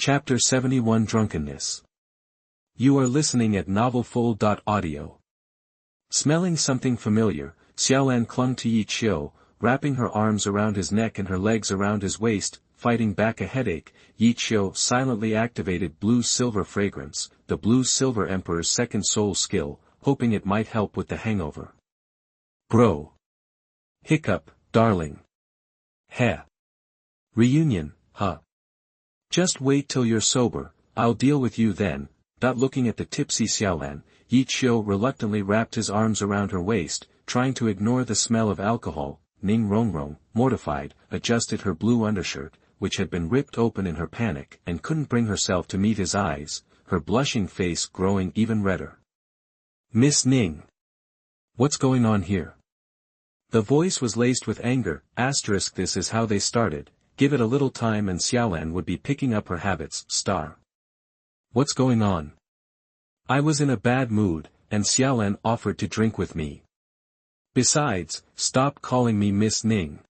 Chapter 71 Drunkenness. You are listening at novelfull.audio. Smelling something familiar, Xiaolan clung to Yi Qiu, wrapping her arms around his neck and her legs around his waist, fighting back a headache. Yi Qiu silently activated blue-silver fragrance, the blue-silver emperor's second soul skill, hoping it might help with the hangover. Bro. Hiccup, darling. Heh. Reunion, huh? Just wait till you're sober, I'll deal with you then. Looking at the tipsy Xiaolan, Yi Qiu reluctantly wrapped his arms around her waist, trying to ignore the smell of alcohol. Ning Rongrong, mortified, adjusted her blue undershirt, which had been ripped open in her panic, and couldn't bring herself to meet his eyes, her blushing face growing even redder. Miss Ning. What's going on here? The voice was laced with anger. This is how they started. Give it a little time and Xiaolan would be picking up her habits. What's going on? I was in a bad mood, and Xiaolan offered to drink with me. Besides, stop calling me Miss Ning.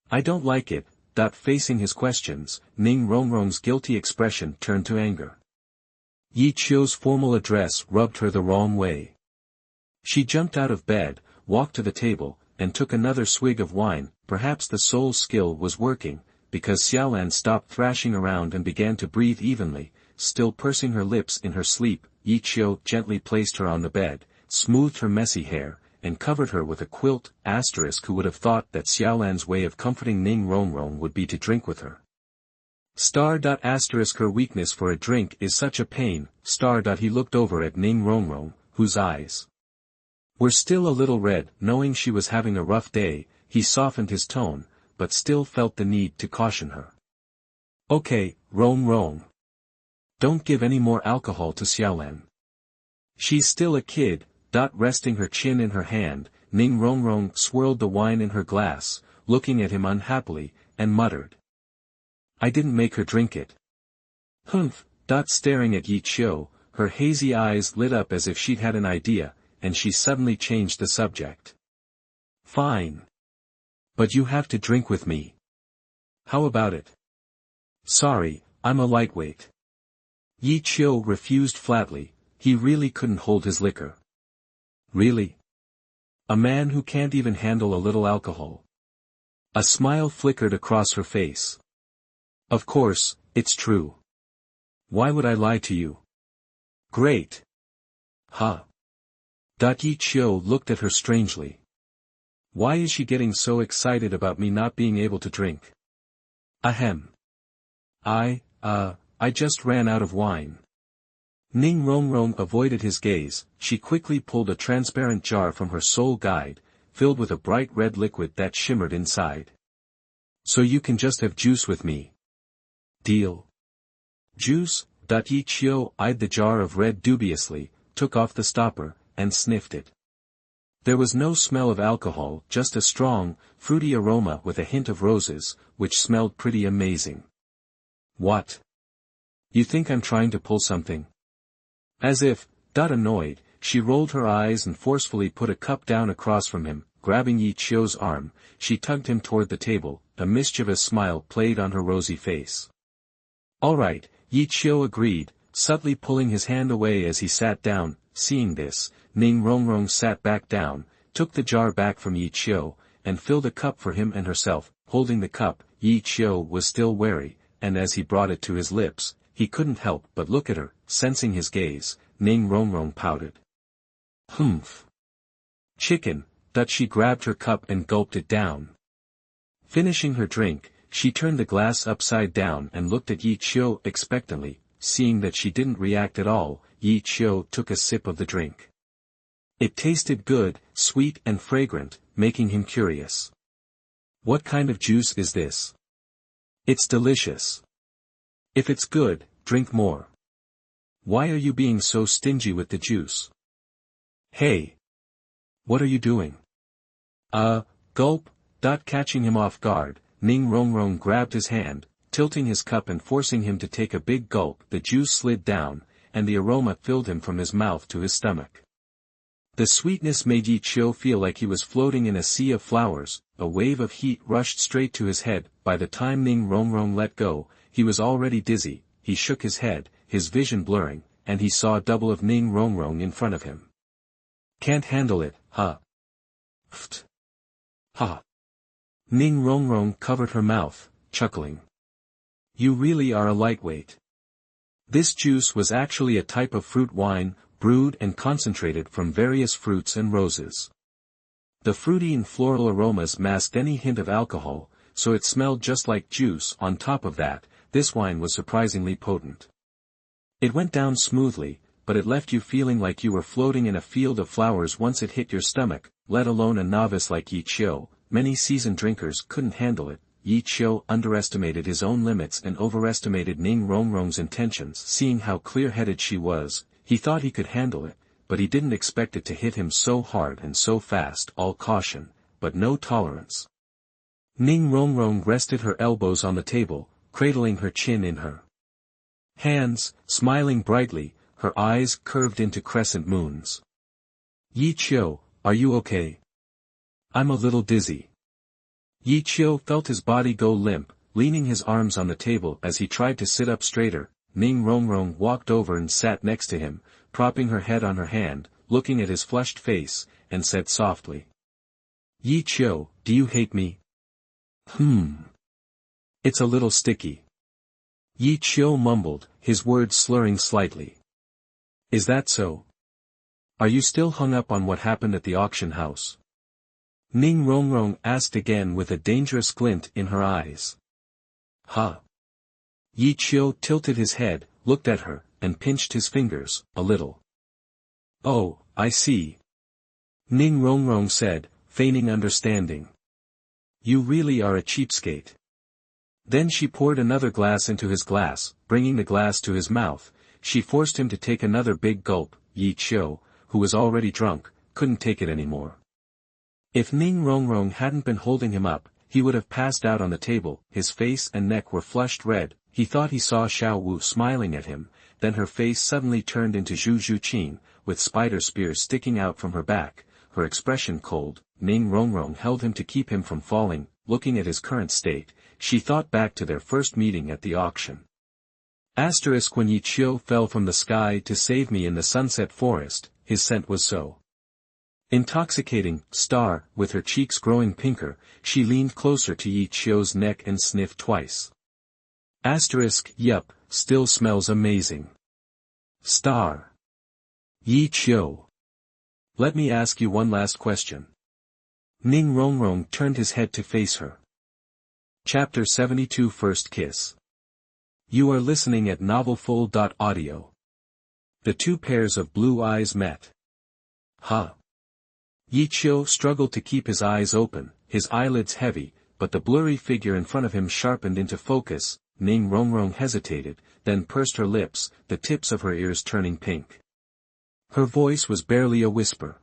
I don't like it. Facing his questions, Ning Rongrong's guilty expression turned to anger. Yi Qiu's formal address rubbed her the wrong way. She jumped out of bed, walked to the table, and took another swig of wine. Perhaps the soul skill was working, because Xiaolan stopped thrashing around and began to breathe evenly, still pursing her lips in her sleep. Yi Qiu gently placed her on the bed, smoothed her messy hair, and covered her with a quilt. Who would have thought that Xiaolan's way of comforting Ning Rongrong would be to drink with her? Her weakness for a drink is such a pain. He looked over at Ning Rongrong, whose eyes were still a little red. Knowing she was having a rough day, he softened his tone, but still felt the need to caution her. Okay, Rongrong. Don't give any more alcohol to Xiaolan. She's still a kid. Resting her chin in her hand, Ning Rongrong swirled the wine in her glass, looking at him unhappily, and muttered. I didn't make her drink it. Humph. Staring at Yi Qiu, her hazy eyes lit up as if she'd had an idea, and she suddenly changed the subject. Fine. But you have to drink with me. How about it? Sorry, I'm a lightweight. Yi Qiu refused flatly. He really couldn't hold his liquor. Really? A man who can't even handle a little alcohol. A smile flickered across her face. Of course, it's true. Why would I lie to you? Great. Huh. Yi Qiu looked at her strangely. Why is she getting so excited about me not being able to drink? Ahem. I just ran out of wine. Ning Rongrong avoided his gaze. She quickly pulled a transparent jar from her soul guide, filled with a bright red liquid that shimmered inside. So you can just have juice with me. Deal. Juice? Yi Qiu eyed the jar of red dubiously, took off the stopper, and sniffed it. There was no smell of alcohol, just a strong, fruity aroma with a hint of roses, which smelled pretty amazing. What? You think I'm trying to pull something? As if, annoyed, she rolled her eyes and forcefully put a cup down across from him. Grabbing Yi Qiu's arm, she tugged him toward the table. A mischievous smile played on her rosy face. All right, Yi Qiu agreed, subtly pulling his hand away as he sat down. Seeing this, Ning Rongrong sat back down, took the jar back from Yi Qiu, and filled a cup for him and herself. Holding the cup, Yi Qiu was still wary, and as he brought it to his lips, he couldn't help but look at her. Sensing his gaze, Ning Rongrong pouted. Humph. Chicken. She grabbed her cup and gulped it down. Finishing her drink, she turned the glass upside down and looked at Yi Qiu expectantly. Seeing that she didn't react at all, Yi Qiu took a sip of the drink. It tasted good, sweet and fragrant, making him curious. What kind of juice is this? It's delicious. If it's good, drink more. Why are you being so stingy with the juice? Hey. What are you doing? Gulp. Catching him off guard, Ning Rongrong grabbed his hand, tilting his cup and forcing him to take a big gulp. The juice slid down, and the aroma filled him from his mouth to his stomach. The sweetness made Yi Qiu feel like he was floating in a sea of flowers. A wave of heat rushed straight to his head. By the time Ning Rongrong let go, he was already dizzy. he shook his head, his vision blurring, and he saw double of Ning Rongrong in front of him. Can't handle it, huh? Pft. Ha. Ning Rongrong covered her mouth, chuckling. You really are a lightweight. This juice was actually a type of fruit wine, brewed and concentrated from various fruits and roses. The fruity and floral aromas masked any hint of alcohol, so it smelled just like juice. On top of that, this wine was surprisingly potent. It went down smoothly, but it left you feeling like you were floating in a field of flowers once it hit your stomach, let alone a novice like Yi Qiu. Many seasoned drinkers couldn't handle it. Yi Qiu underestimated his own limits and overestimated Ning Rongrong's intentions. Seeing how clear-headed she was, he thought he could handle it, but he didn't expect it to hit him so hard and so fast. All caution, but no tolerance. Ning Rongrong rested her elbows on the table, cradling her chin in her hands, smiling brightly, her eyes curved into crescent moons. Yi Qiu, are you okay? I'm a little dizzy. Yi Qiu felt his body go limp, leaning his arms on the table as he tried to sit up straighter. Ning Rongrong walked over and sat next to him, propping her head on her hand, looking at his flushed face, and said softly. Yi Qiu, do you hate me? It's a little sticky. Yi Qiu mumbled, his words slurring slightly. Is that so? Are you still hung up on what happened at the auction house? Ning Rongrong asked again with a dangerous glint in her eyes. Huh? Yi Qiu tilted his head, looked at her, and pinched his fingers, a little. Oh, I see. Ning Rongrong said, feigning understanding. You really are a cheapskate. Then she poured another glass into his glass, bringing the glass to his mouth. She forced him to take another big gulp. Yi Qiu, who was already drunk, couldn't take it anymore. If Ning Rongrong hadn't been holding him up, he would have passed out on the table. His face and neck were flushed red. He thought he saw Xiao Wu smiling at him, then her face suddenly turned into Zhu Qing, with spider spears sticking out from her back, her expression cold. Ning Rongrong held him to keep him from falling. Looking at his current state, she thought back to their first meeting at the auction. When Yi Qiu fell from the sky to save me in the sunset forest, his scent was so intoxicating. With her cheeks growing pinker, she leaned closer to Yi Qiu's neck and sniffed twice. Yup, still smells amazing. Yi Qiu. Let me ask you one last question. Ning Rongrong turned his head to face her. Chapter 72 First Kiss. You are listening at novelfull.audio. The two pairs of blue eyes met. Huh? Yi Qiu struggled to keep his eyes open, his eyelids heavy, but the blurry figure in front of him sharpened into focus. Ning Rongrong hesitated, then pursed her lips, the tips of her ears turning pink. Her voice was barely a whisper.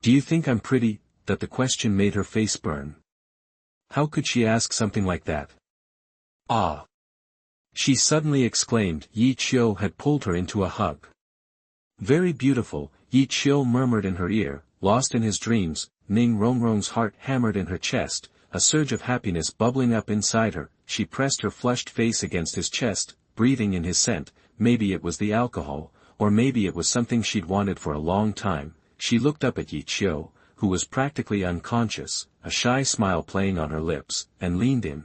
Do you think I'm pretty? That the question made her face burn. How could she ask something like that? Ah! She suddenly exclaimed. Yi Qiu had pulled her into a hug. Very beautiful, Yi Qiu murmured in her ear, lost in his dreams. Ning Rongrong's heart hammered in her chest, a surge of happiness bubbling up inside her. She pressed her flushed face against his chest, breathing in his scent. Maybe it was the alcohol, or maybe it was something she'd wanted for a long time. She looked up at Yi Qiu, who was practically unconscious, a shy smile playing on her lips, and leaned in.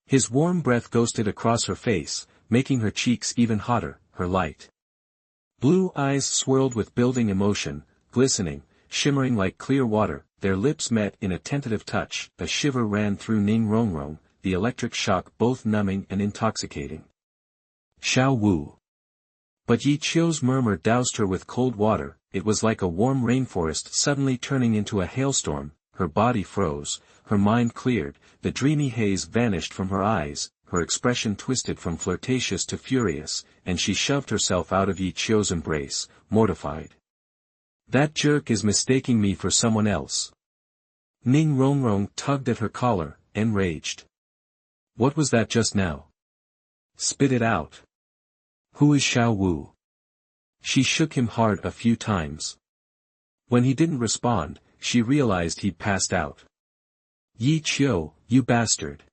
His warm breath ghosted across her face, making her cheeks even hotter. Her light blue eyes swirled with building emotion, glistening, shimmering like clear water. Their lips met in a tentative touch. A shiver ran through Ning Rongrong, the electric shock both numbing and intoxicating. Xiao Wu. But Yi Qiu's murmur doused her with cold water. It was like a warm rainforest suddenly turning into a hailstorm. Her body froze, her mind cleared, the dreamy haze vanished from her eyes, her expression twisted from flirtatious to furious, and she shoved herself out of Yi Qiu's embrace, mortified. That jerk is mistaking me for someone else. Ning Rongrong tugged at her collar, enraged. What was that just now? Spit it out. Who is Xiao Wu? She shook him hard a few times. When he didn't respond, she realized he'd passed out. Yi Qiu, you bastard.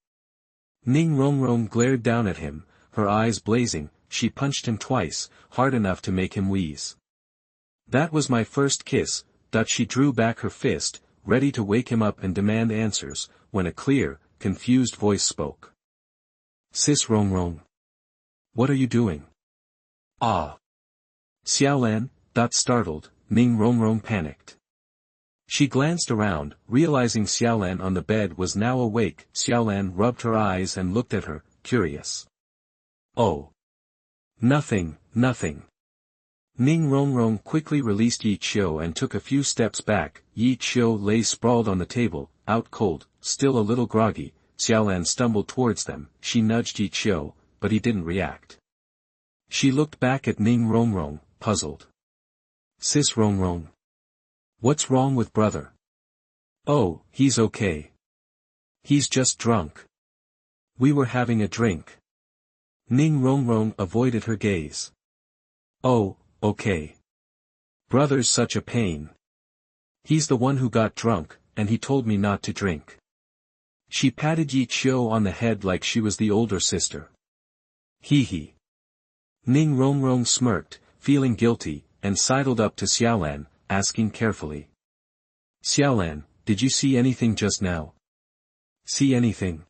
Ning Rongrong glared down at him, her eyes blazing, she punched him twice, hard enough to make him wheeze. "That was my first kiss," she drew back her fist, ready to wake him up and demand answers, when a clear, confused voice spoke. "Sis Rongrong. What are you doing?" "Ah." Xiaolan, startled, Ning Rongrong panicked. She glanced around, realizing Xiaolan on the bed was now awake. Xiaolan rubbed her eyes and looked at her, curious. "Oh. Nothing, nothing." Ning Rongrong quickly released Yi Qiu and took a few steps back. Yi Qiu lay sprawled on the table, out cold, still a little groggy. Xiaolan stumbled towards them. She nudged Yi Qiu, but he didn't react. She looked back at Ning Rongrong, puzzled. "Sis Rongrong. What's wrong with brother?" "Oh, he's okay. He's just drunk. We were having a drink." Ning Rongrong avoided her gaze. "Oh, okay. Brother's such a pain. He's the one who got drunk, and he told me not to drink." She patted Yi Qiu on the head like she was the older sister. He. Ning Rongrong smirked, feeling guilty, and sidled up to Xiaolan, asking carefully. "Xiaolan, did you see anything just now?" "See anything?"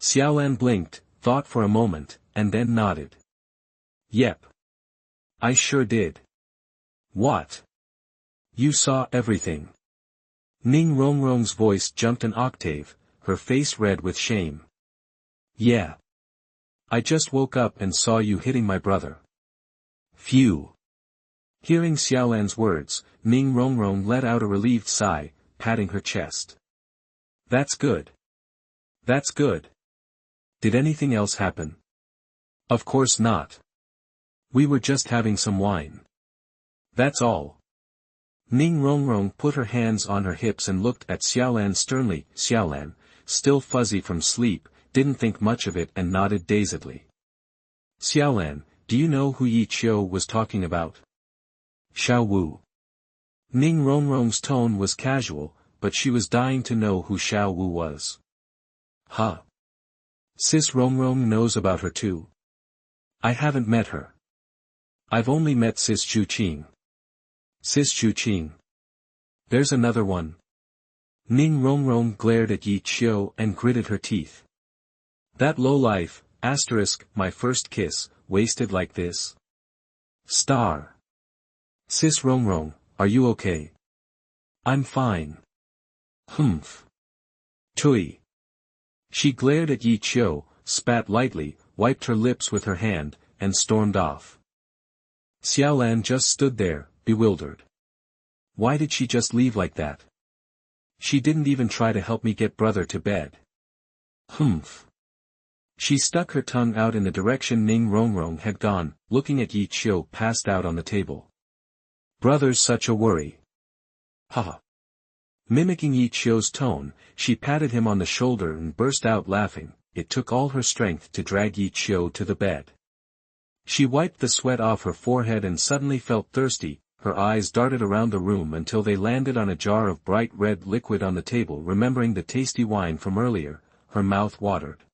Xiaolan blinked, thought for a moment, and then nodded. "Yep. I sure did." "What?" "You saw everything." Ning Rongrong's voice jumped an octave, her face red with shame. "Yeah. I just woke up and saw you hitting my brother." "Phew." Hearing Xiaolan's words, Ning Rongrong let out a relieved sigh, patting her chest. "That's good. That's good. Did anything else happen?" "Of course not. We were just having some wine. That's all." Ning Rongrong put her hands on her hips and looked at Xiaolan sternly. Xiaolan, still fuzzy from sleep, didn't think much of it and nodded dazedly. "Xiaolan, do you know who Yi Qiu was talking about?" "Xiao Wu." Ning Rongrong's tone was casual, but she was dying to know who Xiao Wu was. "Huh. Sis Rongrong knows about her too." "I haven't met her. I've only met Sis Chuqing." "Sis Chuqing. There's another one." Ning Rongrong glared at Yi Qiu and gritted her teeth. "That lowlife, my first kiss, wasted like this. Star. Sis Rongrong, are you okay?" "I'm fine." "Humph. Tui." She glared at Yi Qiu, spat lightly, wiped her lips with her hand, and stormed off. Xiaolan just stood there, bewildered. Why did she just leave like that? She didn't even try to help me get brother to bed. Humph. She stuck her tongue out in the direction Ning Rongrong had gone, looking at Yi Qiu passed out on the table. "Brother's such a worry." "Haha." Mimicking Yi Qiu's tone, she patted him on the shoulder and burst out laughing. It took all her strength to drag Yi Qiu to the bed. She wiped the sweat off her forehead and suddenly felt thirsty. Her eyes darted around the room until they landed on a jar of bright red liquid on the table. Remembering the tasty wine from earlier, her mouth watered.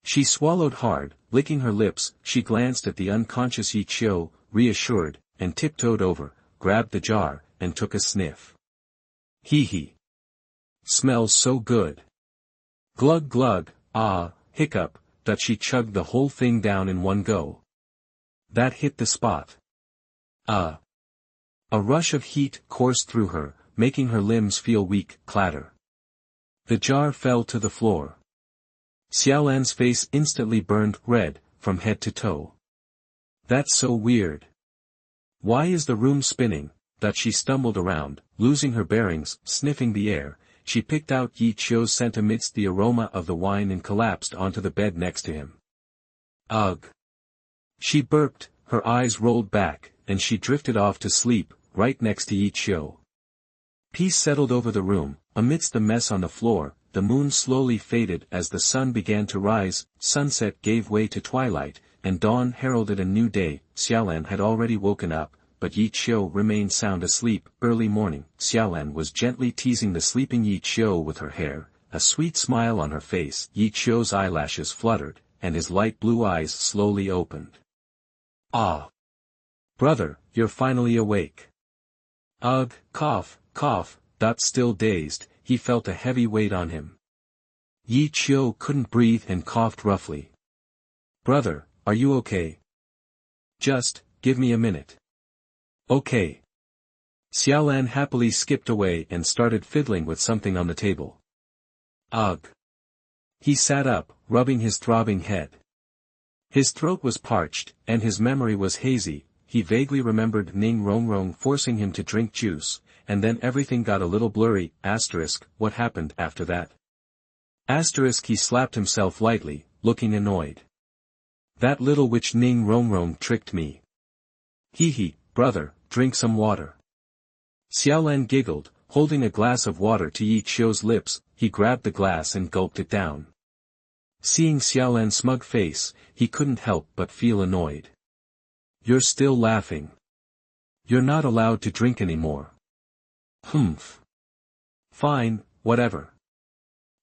She swallowed hard, licking her lips. She glanced at the unconscious Yi Qiu, reassured, and tiptoed over, grabbed the jar, and took a sniff. He. Smells so good. Glug glug, ah, hiccup, that she chugged the whole thing down in one go. That hit the spot. A rush of heat coursed through her, making her limbs feel weak. Clatter. The jar fell to the floor. Xiaolan's face instantly burned red, from head to toe. That's so weird. Why is the room spinning? She stumbled around, losing her bearings, sniffing the air. She picked out Yi Qiu's scent amidst the aroma of the wine and collapsed onto the bed next to him. Ugh. She burped, her eyes rolled back, and she drifted off to sleep, right next to Yi Qiu. Peace settled over the room. Amidst the mess on the floor, the moon slowly faded as the sun began to rise. Sunset gave way to twilight, and dawn heralded a new day. Xiaolan had already woken up, but Yi Qiu remained sound asleep. Early morning, Xiaolan was gently teasing the sleeping Yi Qiu with her hair, a sweet smile on her face. Yi Qiu's eyelashes fluttered, and his light blue eyes slowly opened. "Ah! Brother, you're finally awake." "Ugh, cough, cough." Still dazed, he felt a heavy weight on him. Qiu couldn't breathe and coughed roughly. "Brother, are you okay?" "Just, give me a minute." "Okay." Xiaolan happily skipped away and started fiddling with something on the table. "Ugh." He sat up, rubbing his throbbing head. His throat was parched, and his memory was hazy. He vaguely remembered Ning Rongrong forcing him to drink juice, and then everything got a little blurry. What happened after that? He slapped himself lightly, looking annoyed. "That little witch Ning Rongrong tricked me." "Hee, brother, drink some water." Xiaolan giggled, holding a glass of water to Qiu's lips. He grabbed the glass and gulped it down. Seeing Xiaolan's smug face, he couldn't help but feel annoyed. "You're still laughing. You're not allowed to drink anymore." "Humph. Fine, whatever.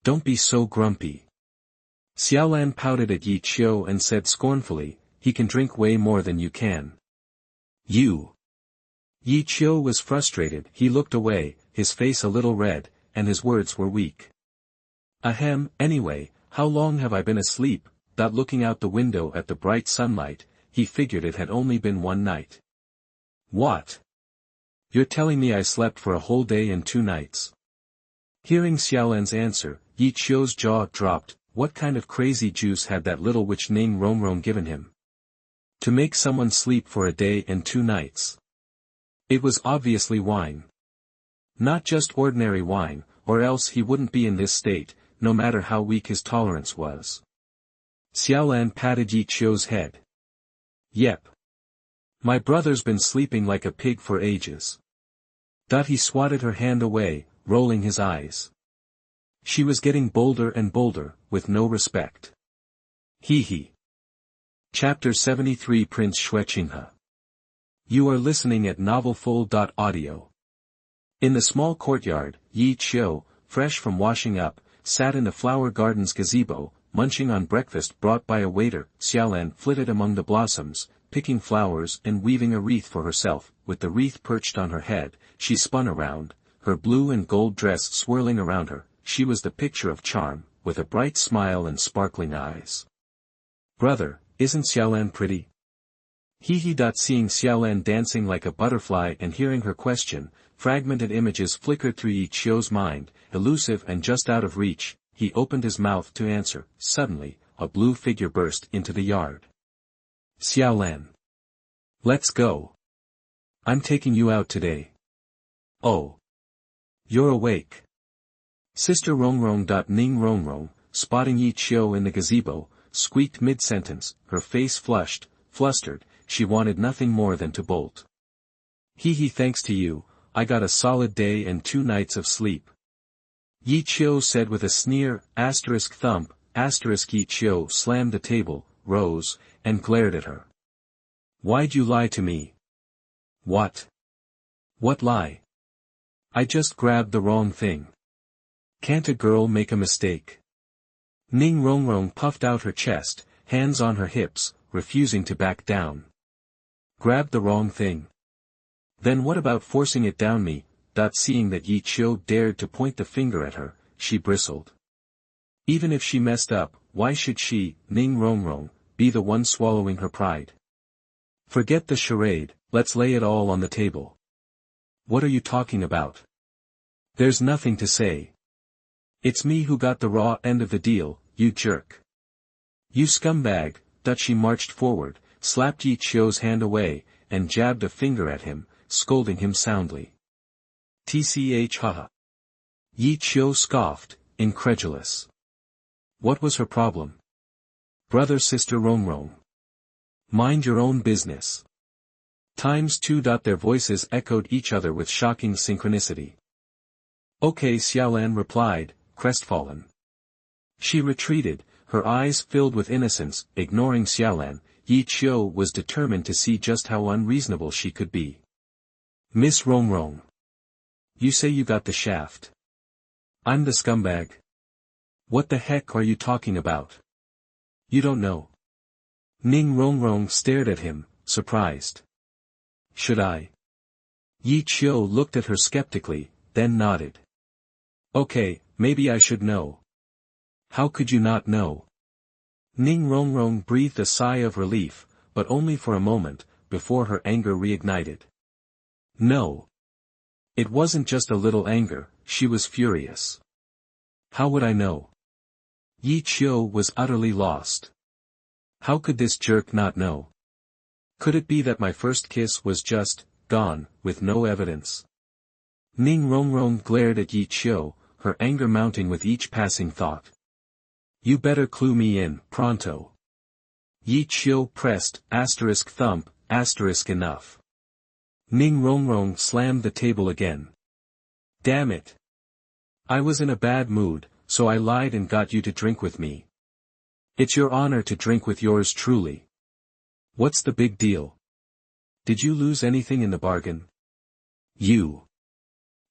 Don't be so grumpy." Xiaolan pouted at Qiu and said scornfully, "He can drink way more than you can." "You." Qiu was frustrated. He looked away, his face a little red, and his words were weak. "Ahem, anyway, how long have I been asleep?" Looking out the window at the bright sunlight, he figured it had only been one night. "What? You're telling me I slept for a whole day and 2 nights?" Hearing Xiaolan's answer, Qiu's jaw dropped. What kind of crazy juice had that little witch Ning Rongrong given him? To make someone sleep for a day and 2 nights. It was obviously wine. Not just ordinary wine, or else he wouldn't be in this state, no matter how weak his tolerance was. Xiaolan patted Qiu's head. "Yep. My brother's been sleeping like a pig for ages." He swatted her hand away, rolling his eyes. She was getting bolder and bolder, with no respect. Hee. Chapter 73 Prince Qinghe. You are listening at novelfull.audio. In the small courtyard, Qiu, fresh from washing up, sat in the flower garden's gazebo, munching on breakfast brought by a waiter. Xiaolan flitted among the blossoms, picking flowers and weaving a wreath for herself. With the wreath perched on her head, she spun around, her blue and gold dress swirling around her. She was the picture of charm, with a bright smile and sparkling eyes. "Brother, isn't Xiaolan pretty?" Seeing Xiaolan dancing like a butterfly and hearing her question, fragmented images flickered through Qiu's mind, elusive and just out of reach. He opened his mouth to answer. Suddenly, a blue figure burst into the yard. "Xiaolan. Let's go. I'm taking you out today." "Oh. You're awake." Sister Rongrong. Ning Rongrong, spotting Qiu in the gazebo, squeaked mid-sentence, her face flustered, she wanted nothing more than to bolt. Thanks to you, I got a solid day and 2 nights of sleep." Qiu said with a sneer. Thump. Qiu slammed the table, rose, and glared at her. "Why'd you lie to me?" "What? What lie? I just grabbed the wrong thing. Can't a girl make a mistake?" Ning Rongrong puffed out her chest, hands on her hips, refusing to back down. "Grabbed the wrong thing? Then what about forcing it down me?" Seeing that Qiu dared to point the finger at her, she bristled. Even if she messed up, why should she, Ning Rongrong, be the one swallowing her pride? "Forget the charade, let's lay it all on the table." "What are you talking about?" "There's nothing to say. It's me who got the raw end of the deal, you jerk. You scumbag." She marched forward, slapped Qiu's hand away, and jabbed a finger at him, scolding him soundly. "Tch haha." Qiu scoffed, incredulous. What was her problem? "Brother Sister Rongrong. Mind your own business." ×2. Their voices echoed each other with shocking synchronicity. "Okay," Xiaolan replied, crestfallen. She retreated, her eyes filled with innocence. Ignoring Xiaolan, Qiu was determined to see just how unreasonable she could be. "Miss Rongrong. You say you got the shaft. I'm the scumbag? What the heck are you talking about?" You don't know. Ning Rongrong stared at him, surprised. Should I? Qiu looked at her skeptically, then nodded. Okay, maybe I should know. How could you not know? Ning Rongrong breathed a sigh of relief, but only for a moment, before her anger reignited. No. It wasn't just a little anger, she was furious. How would I know? Qiu was utterly lost. How could this jerk not know? Could it be that my first kiss was just, gone, with no evidence? Ning Rongrong glared at Qiu, her anger mounting with each passing thought. You better clue me in, pronto. Qiu pressed, thump, enough. Ning Rongrong slammed the table again. Damn it. I was in a bad mood, so I lied and got you to drink with me. It's your honor to drink with yours truly. What's the big deal? Did you lose anything in the bargain? You.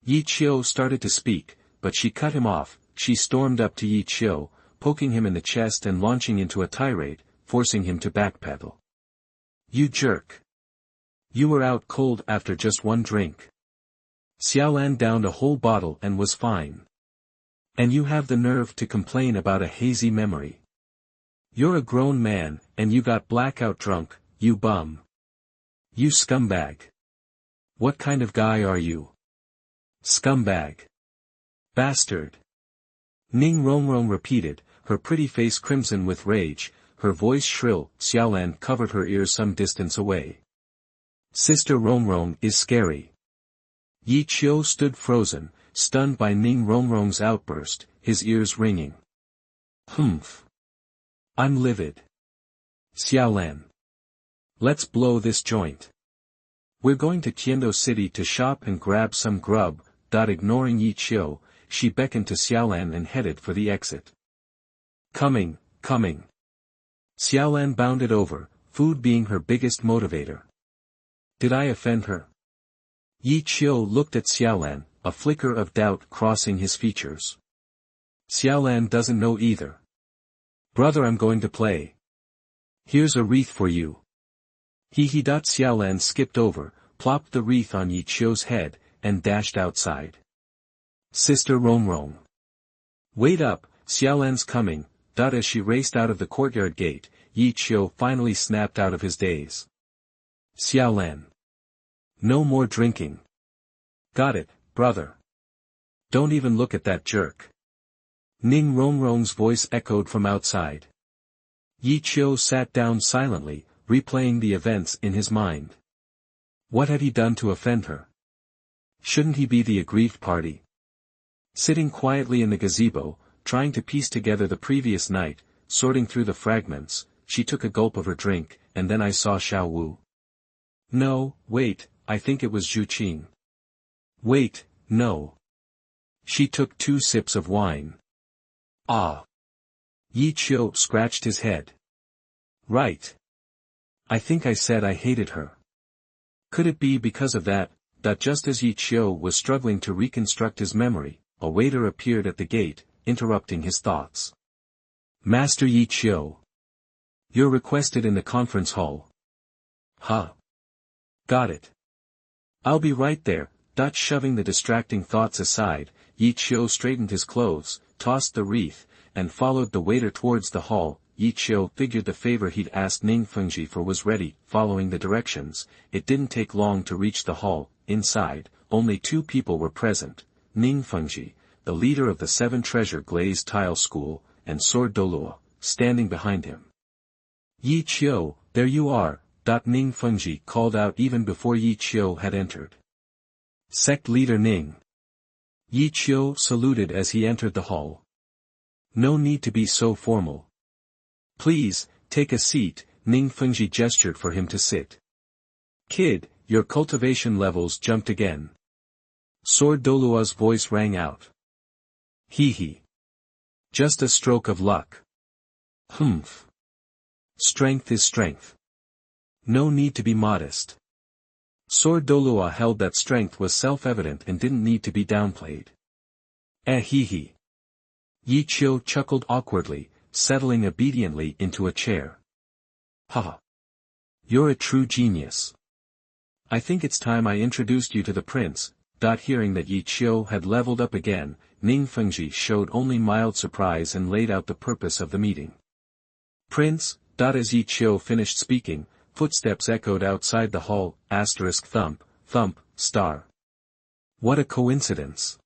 Qiu started to speak, but she cut him off. She stormed up to Qiu, poking him in the chest and launching into a tirade, forcing him to backpedal. You jerk. You were out cold after just one drink. Xiaolan downed a whole bottle and was fine. And you have the nerve to complain about a hazy memory. You're a grown man, and you got blackout drunk, you bum. You scumbag. What kind of guy are you? Scumbag. Bastard. Ning Rongrong repeated, her pretty face crimson with rage, her voice shrill. Xiaolan covered her ears some distance away. Sister Rongrong is scary. Qiu stood frozen, stunned by Ning Rongrong's outburst, his ears ringing. Humph. I'm livid. Xiaolan. Let's blow this joint. We're going to Qinghe City to shop and grab some grub. Ignoring Qiu, she beckoned to Xiaolan and headed for the exit. Coming. Xiaolan bounded over, food being her biggest motivator. Did I offend her? Qiu looked at Xiaolan, a flicker of doubt crossing his features. Xiaolan doesn't know either. Brother, I'm going to play. Here's a wreath for you. Xiaolan skipped over, plopped the wreath on Qiu's head, and dashed outside. Sister Rongrong. Wait up, Xiaolan's coming. As she raced out of the courtyard gate, Qiu finally snapped out of his daze. Xiaolan. No more drinking. Got it, brother. Don't even look at that jerk. Ning Rongrong's voice echoed from outside. Qiu sat down silently, replaying the events in his mind. What had he done to offend her? Shouldn't he be the aggrieved party? Sitting quietly in the gazebo, trying to piece together the previous night, sorting through the fragments, she took a gulp of her drink, and then I saw Xiao Wu. No, wait, I think it was Zhu Qing. Wait, no. She took 2 sips of wine. Ah. Qiu scratched his head. Right. I think I said I hated her. Could it be because of that just as Qiu was struggling to reconstruct his memory, a waiter appeared at the gate, interrupting his thoughts. Master Qiu. You're requested in the conference hall. Huh. Got it. I'll be right there. Shoving the distracting thoughts aside, Qiu straightened his clothes, tossed the wreath, and followed the waiter towards the hall. Qiu figured the favor he'd asked Ning Fengji for was ready. Following the directions, it didn't take long to reach the hall. Inside, only 2 people were present, Ning Fengji, the leader of the 7 treasure glazed tile school, and Sword Douluo, standing behind him. Qiu, there you are, Ning Fengji called out even before Qiu had entered. Sect leader Ning. Qiu saluted as he entered the hall. No need to be so formal. Please, take a seat. Ning Fengji gestured for him to sit. Kid, your cultivation levels jumped again. Sword Douluo's voice rang out. Hee. Just a stroke of luck. Humph. Strength is strength. No need to be modest. Sword Douluo held that strength was self-evident and didn't need to be downplayed. Hee. Qiu chuckled awkwardly, settling obediently into a chair. Ha! You're a true genius. I think it's time I introduced you to the prince. Hearing that Yi Qiu had leveled up again, Ning Fengji showed only mild surprise and laid out the purpose of the meeting. Prince, as Yi Qiu finished speaking, footsteps echoed outside the hall, thump, thump, star. What a coincidence.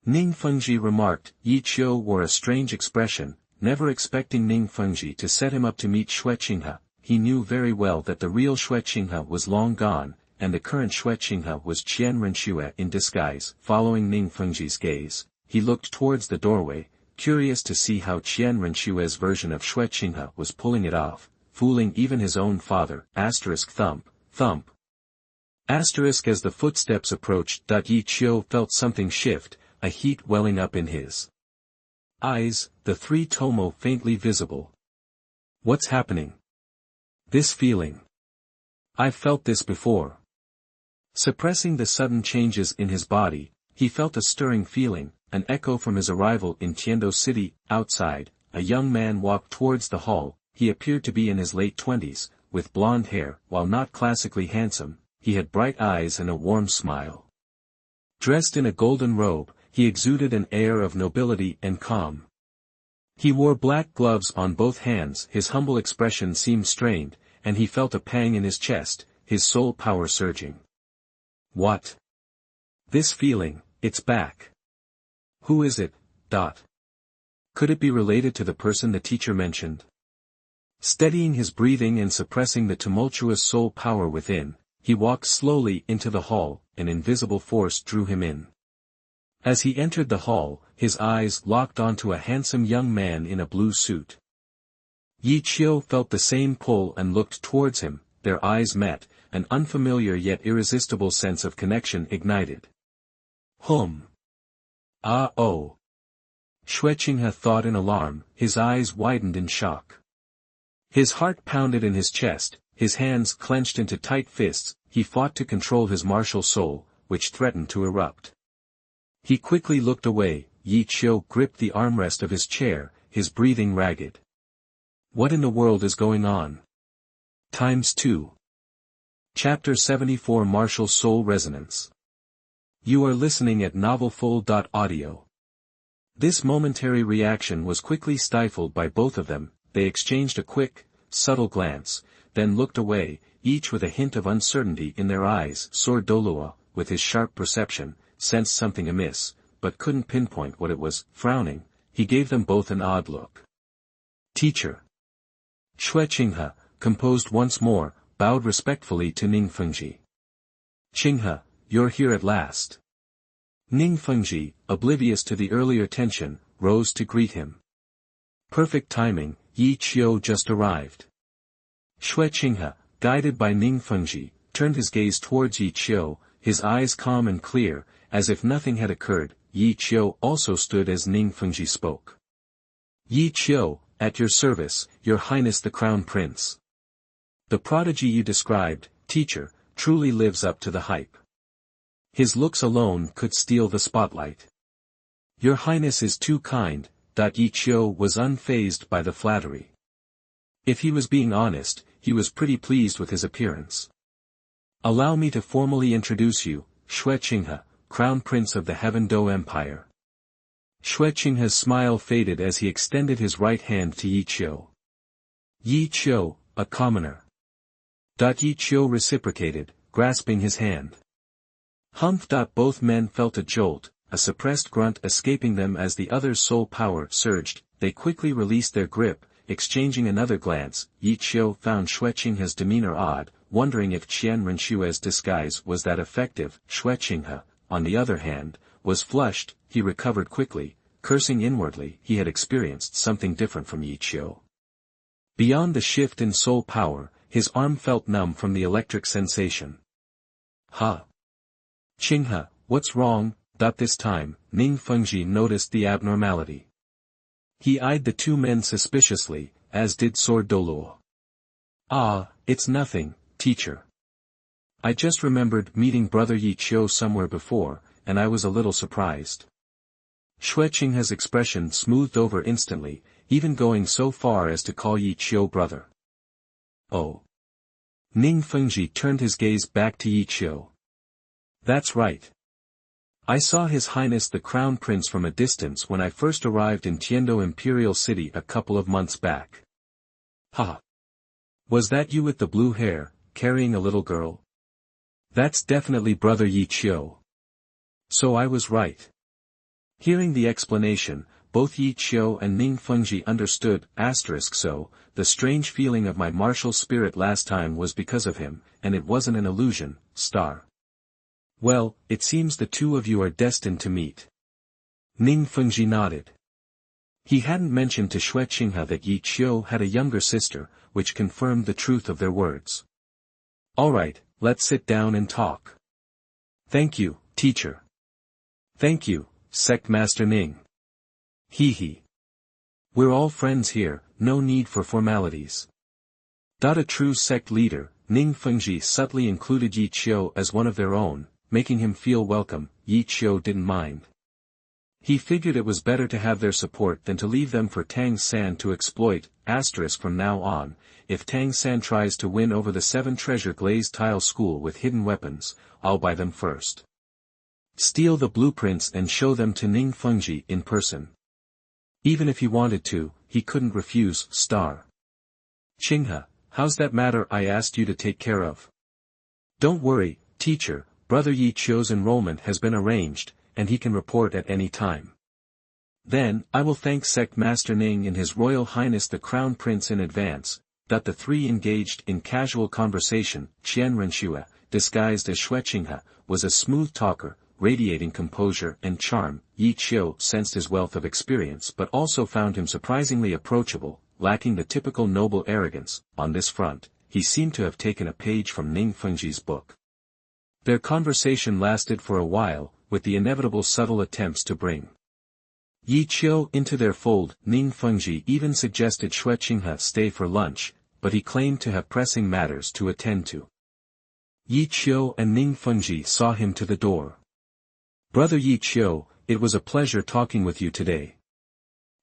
Ning Fengji remarked. Yi Qiu wore a strange expression, never expecting Ning Fengji to set him up to meet Qinghe. He knew very well that the real Qinghe was long gone, and the current Qinghe was Qian Renxue in disguise. Following Ning Fengji's gaze, he looked towards the doorway, curious to see how Qian Renxue's version of Qinghe was pulling it off, fooling even his own father. Thump, thump. As the footsteps approached. Yi Qiu felt something shift, a heat welling up in his eyes, the three tomo faintly visible. What's happening? This feeling. I've felt this before. Suppressing the sudden changes in his body, he felt a stirring feeling, an echo from his arrival in Tiando City. Outside, a young man walked towards the hall. He appeared to be in his late 20s, with blonde hair. While not classically handsome, he had bright eyes and a warm smile. Dressed in a golden robe, he exuded an air of nobility and calm. He wore black gloves on both hands. His humble expression seemed strained, and he felt a pang in his chest, his soul power surging. What? This feeling, it's back. Who is it? Could it be related to the person the teacher mentioned? Steadying his breathing and suppressing the tumultuous soul power within, he walked slowly into the hall. An invisible force drew him in. As he entered the hall, his eyes locked onto a handsome young man in a blue suit. Yi Qiu felt the same pull and looked towards him. Their eyes met, an unfamiliar yet irresistible sense of connection ignited. Oh. Qinghe thought in alarm, his eyes widened in shock. His heart pounded in his chest, his hands clenched into tight fists. He fought to control his martial soul, which threatened to erupt. He quickly looked away. Yi Qiu gripped the armrest of his chair, his breathing ragged. What in the world is going on? ×2. Chapter 74 Martial Soul Resonance. You are listening at novelfull.audio. This momentary reaction was quickly stifled by both of them. They exchanged a quick, subtle glance, then looked away, each with a hint of uncertainty in their eyes. Douluo, with his sharp perception, sensed something amiss, but couldn't pinpoint what it was. Frowning, he gave them both an odd look. Teacher. Qinghe, composed once more, bowed respectfully to Ning Fengji. Qinghe, you're here at last. Ning Fengji, oblivious to the earlier tension, rose to greet him. Perfect timing. Yi Qiu just arrived. Qinghe, guided by Ning Fengji, turned his gaze towards Yi Qiu, his eyes calm and clear, as if nothing had occurred. Yi Qiu also stood as Ning Fengji spoke. Yi Qiu, at your service, Your Highness the Crown Prince. The prodigy you described, teacher, truly lives up to the hype. His looks alone could steal the spotlight. Your Highness is too kind. Yi Qiu was unfazed by the flattery. If he was being honest, he was pretty pleased with his appearance. Allow me to formally introduce you, Qinghe, Crown Prince of the Heaven Do Empire. Qinghe's smile faded as he extended his right hand to Yi Qiu. Yi Qiu, a commoner. Yi Qiu reciprocated, grasping his hand. Humph. Both men felt a jolt, a suppressed grunt escaping them as the other's soul power surged. They quickly released their grip, exchanging another glance. Yi Qiu found Qinghe's demeanor odd, wondering if Qian Renxue's disguise was that effective. Qinghe, on the other hand, was flushed. He recovered quickly, cursing inwardly. He had experienced something different from Yi Qiu. Beyond the shift in soul power, his arm felt numb from the electric sensation. Qinghe, what's wrong? This time, Ning Fengji noticed the abnormality. He eyed the two men suspiciously, as did Douluo. It's nothing, teacher. I just remembered meeting brother Yi Qiu somewhere before, and I was a little surprised. Qinghe's expression smoothed over instantly. even going so far as to call Yi Qiu brother. Oh. Ning Fengji turned his gaze back to Yi Qiu. That's right. I saw His Highness the Crown Prince from a distance when I first arrived in Tiando Imperial City a couple of months back. Ha! Was that you with the blue hair, carrying a little girl? That's definitely brother Yi Qiu. So I was right. Hearing the explanation, both Yi Qiu and Ning Fengji understood, so, the strange feeling of my martial spirit last time was because of him, and it wasn't an illusion, star. Well, it seems the two of you are destined to meet. Ning Fengji nodded. He hadn't mentioned to Qinghe that Yi Qiu had a younger sister, which confirmed the truth of their words. Alright, let's sit down and talk. Thank you, teacher. Thank you, Sect Master Ning. Hee. We're all friends here, no need for formalities. A true sect leader, Ning Fengji subtly included Yi Qiu as one of their own, making him feel welcome. Yi Qiu didn't mind. He figured it was better to have their support than to leave them for Tang San to exploit. From now on, if Tang San tries to win over the 7 treasure glazed tile school with hidden weapons, I'll buy them first. Steal the blueprints and show them to Ning Fengji in person. Even if he wanted to, he couldn't refuse. Qinghe, how's that matter I asked you to take care of? Don't worry, teacher, brother Yi Qiu's enrollment has been arranged, and he can report at any time. Then, I will thank Sect Master Ning and His Royal Highness the Crown Prince in advance. The three engaged in casual conversation. Qianrenxue, disguised as Qinghe, was a smooth talker, radiating composure and charm. Yi Qiu sensed his wealth of experience but also found him surprisingly approachable, lacking the typical noble arrogance. On this front, he seemed to have taken a page from Ning Fengji's book. Their conversation lasted for a while, with the inevitable subtle attempts to bring Yi Qiu into their fold. Ning Fengji even suggested Qinghe stay for lunch, but he claimed to have pressing matters to attend to. Yi Qiu and Ning Fengji saw him to the door. Brother Yi Qiu, it was a pleasure talking with you today.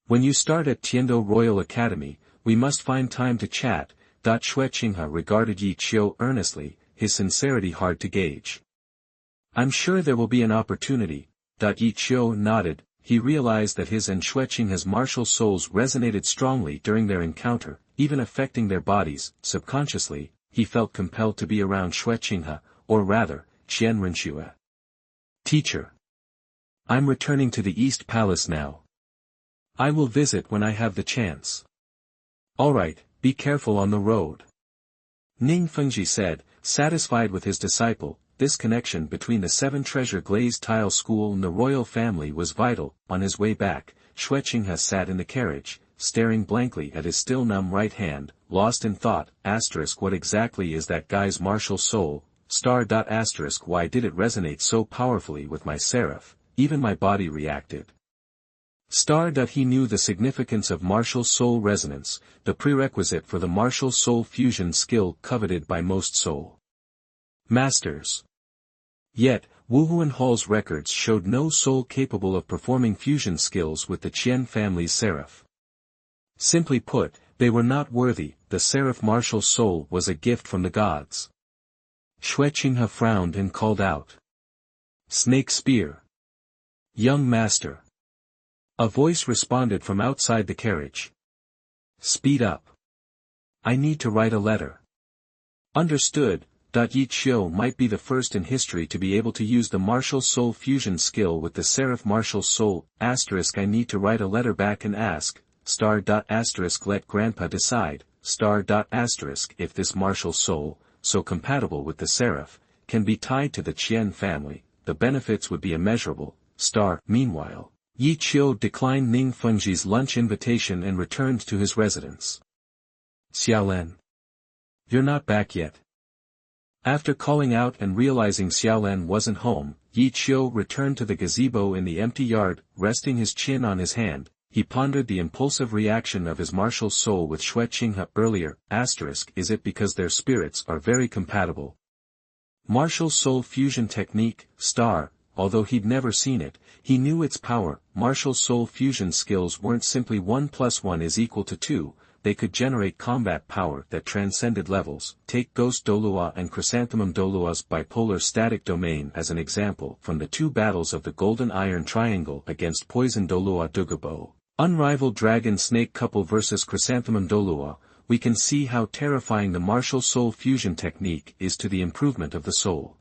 When you start at Tiando Royal Academy, we must find time to chat. Qinghe regarded Yi Qiu earnestly, his sincerity hard to gauge. I'm sure there will be an opportunity. Yi Qiu nodded. He realized that his and Qinghe's martial souls resonated strongly during their encounter, even affecting their bodies. Subconsciously, he felt compelled to be around Qinghe, or rather, Qianrenxue. Teacher. I'm returning to the East Palace now. I will visit when I have the chance. Alright, be careful on the road. Ning Fengji said, satisfied with his disciple. This connection between the 7 treasure glazed tile school and the royal family was vital. On his way back, Qinghe sat in the carriage, staring blankly at his still numb right hand, lost in thought. What exactly is that guy's martial soul? Why did it resonate so powerfully with my seraph? Even my body reacted. He knew the significance of martial soul resonance, the prerequisite for the martial soul fusion skill coveted by most soul masters. Yet, Wu Huanhao's records showed no soul capable of performing fusion skills with the Qian family's seraph. Simply put, they were not worthy. The seraph martial soul was a gift from the gods. Qinghe frowned and called out. Snake spear. Young master. A voice responded from outside the carriage. Speed up. I need to write a letter. Understood. Yi Qiu might be the first in history to be able to use the martial soul fusion skill with the seraph martial soul. I need to write a letter back and ask. Let grandpa decide. If this martial soul, so compatible with the seraph, can be tied to the Qian family, the benefits would be immeasurable. Meanwhile, Yi Qiu declined Ning Fengji's lunch invitation and returned to his residence. Xiaolan. You're not back yet. After calling out and realizing Xiaolan wasn't home, Yi Qiu returned to the gazebo in the empty yard. Resting his chin on his hand, he pondered the impulsive reaction of his martial soul with Qinghe earlier. Is it because their spirits are very compatible? Martial soul fusion technique. although he'd never seen it, he knew its power. Martial soul fusion skills weren't simply 1 + 1 is equal to 2, they could generate combat power that transcended levels. Take Ghost Douluo and Chrysanthemum Douluo's bipolar static domain as an example from the 2 battles of the Golden Iron Triangle against Poison Douluo Dugabo. Unrivaled Dragon Snake Couple vs Chrysanthemum Douluo, we can see how terrifying the martial soul fusion technique is to the improvement of the soul.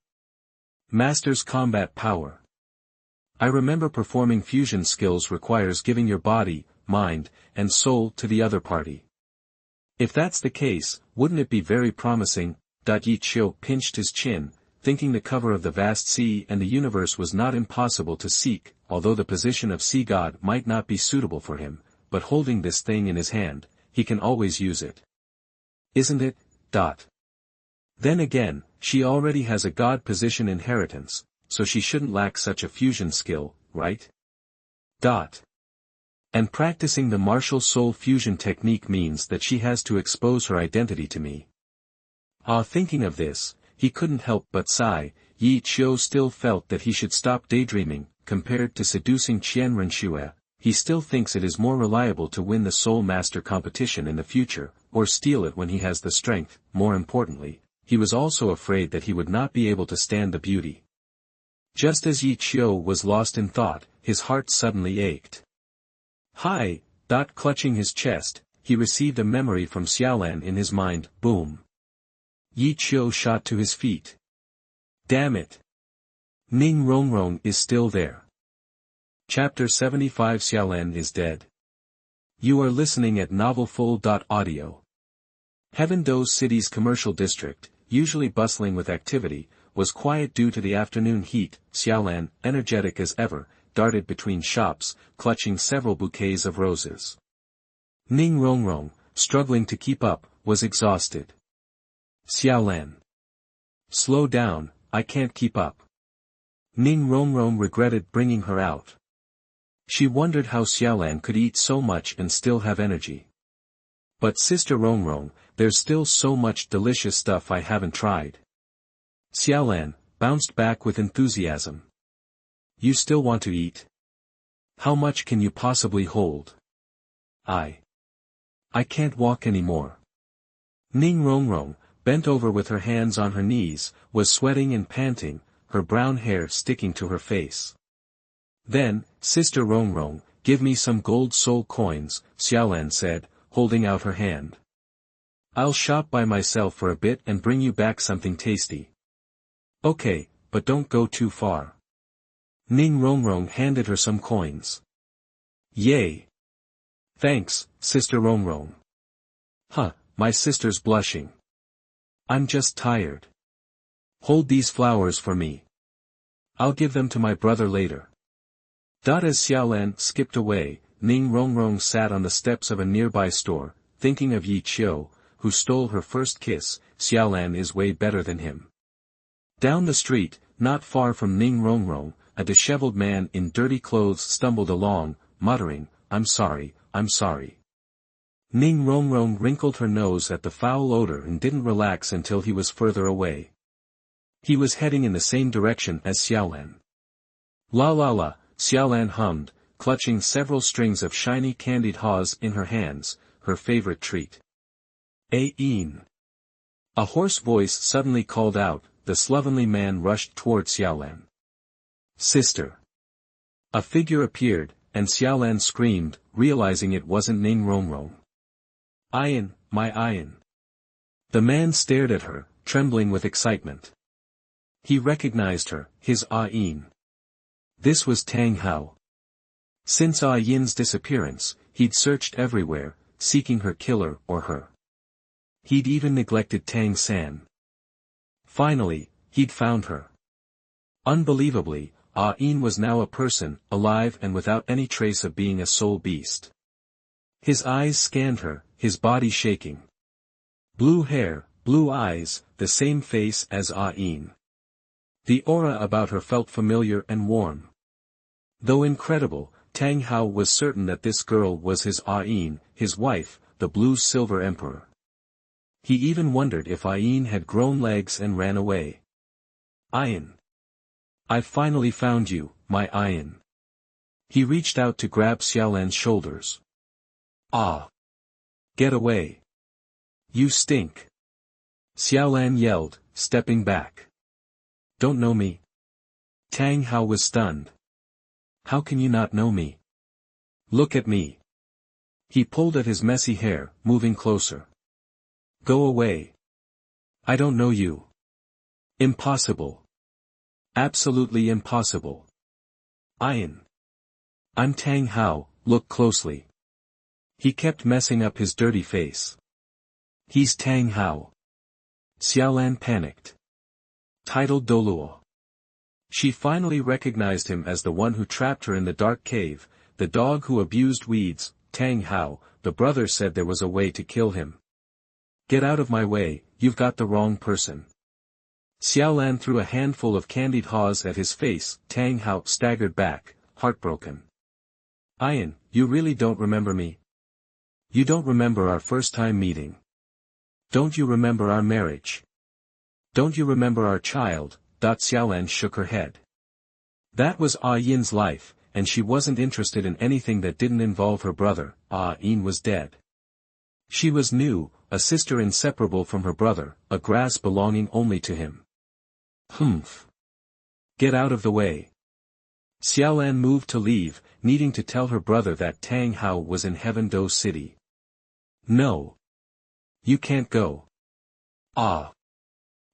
Masters combat power. I remember performing fusion skills requires giving your body, mind, and soul to the other party. If that's the case, wouldn't it be very promising? Yi Qiu pinched his chin, thinking the cover of the vast sea and the universe was not impossible to seek, although the position of sea god might not be suitable for him, but holding this thing in his hand, he can always use it. Isn't it? Then again, she already has a god position inheritance, so she shouldn't lack such a fusion skill, right? And practicing the martial soul fusion technique means that she has to expose her identity to me. Thinking of this, he couldn't help but sigh. Yi Qiu still felt that he should stop daydreaming. Compared to seducing Qian Renxue, he still thinks it is more reliable to win the Soul Master competition in the future, or steal it when he has the strength. More importantly, he was also afraid that he would not be able to stand the beauty. Just as Yi Qiu was lost in thought, his heart suddenly ached. Hi! Clutching his chest, he received a memory from Xiaolan in his mind. Boom! Yi Qiu shot to his feet. Damn it! Ning Rongrong is still there. Chapter 75 Xiaolan is dead. You are listening at novelfull.audio. Heavendo's city's commercial district, usually bustling with activity, was quiet due to the afternoon heat. Xiaolan, energetic as ever, darted between shops, clutching several bouquets of roses. Ning Rongrong, struggling to keep up, was exhausted. Xiaolan. Slow down, I can't keep up. Ning Rongrong regretted bringing her out. She wondered how Xiaolan could eat so much and still have energy. But Sister Rongrong, there's still so much delicious stuff I haven't tried. Xiaolan bounced back with enthusiasm. You still want to eat? How much can you possibly hold? I can't walk anymore. Ning Rongrong, bent over with her hands on her knees, was sweating and panting, her brown hair sticking to her face. Then, Sister Rongrong, give me some gold soul coins, Xiaolan said, holding out her hand. I'll shop by myself for a bit and bring you back something tasty. Okay, but don't go too far. Ning Rongrong handed her some coins. Yay! Thanks, Sister Rongrong. My sister's blushing. I'm just tired. Hold these flowers for me. I'll give them to my brother later. As Xiaolan skipped away, Ning Rongrong sat on the steps of a nearby store, thinking of Yi Qiu, who stole her first kiss. Xiaolan is way better than him. Down the street, not far from Ning Rongrong, a disheveled man in dirty clothes stumbled along, muttering, I'm sorry. Ning Rongrong wrinkled her nose at the foul odor and didn't relax until he was further away. He was heading in the same direction as Xiaolan. La la la, Xiaolan hummed, clutching several strings of shiny candied haws in her hands, her favorite treat. A hoarse voice suddenly called out. The slovenly man rushed toward Xiaolan. Sister. A figure appeared, and Xiaolan screamed, realizing it wasn't Ning Rongrong. Ayin, my Ayin. The man stared at her, trembling with excitement. He recognized her, his Ayin. This was Tang Hao. Since Ayin's disappearance, he'd searched everywhere, seeking her killer or her. He'd even neglected Tang San. Finally, he'd found her. Unbelievably, Ayin was now a person, alive and without any trace of being a soul beast. His eyes scanned her, his body shaking. Blue hair, blue eyes, the same face as Ayin. The aura about her felt familiar and warm. Though incredible, Tang Hao was certain that this girl was his Ayin, his wife, the blue-silver emperor. He even wondered if Ayin had grown legs and ran away. Ayin. I've finally found you, my Ian. He reached out to grab Xiaolan's shoulders. Ah! Get away! You stink! Xiaolan yelled, stepping back. Don't know me? Tang Hao was stunned. How can you not know me? Look at me. He pulled at his messy hair, moving closer. Go away. I don't know you. Impossible. Absolutely impossible. Ian. I'm Tang Hao, look closely. He kept messing up his dirty face. He's Tang Hao. Xiaolan panicked. Titled Douluo. She finally recognized him as the one who trapped her in the dark cave, the dog who abused weeds. Tang Hao, the brother said there was a way to kill him. Get out of my way, you've got the wrong person. Xiaolan threw a handful of candied haws at his face. Tang Hao staggered back, heartbroken. Ian, you really don't remember me? You don't remember our first time meeting? Don't you remember our marriage? Don't you remember our child? Xiaolan shook her head. That was Yin's life, and she wasn't interested in anything that didn't involve her brother. Yin was dead. She was new, a sister inseparable from her brother, a grass belonging only to him. Humph. Get out of the way. Xiaolan moved to leave, needing to tell her brother that Tang Hao was in Heaven Do City. No. You can't go.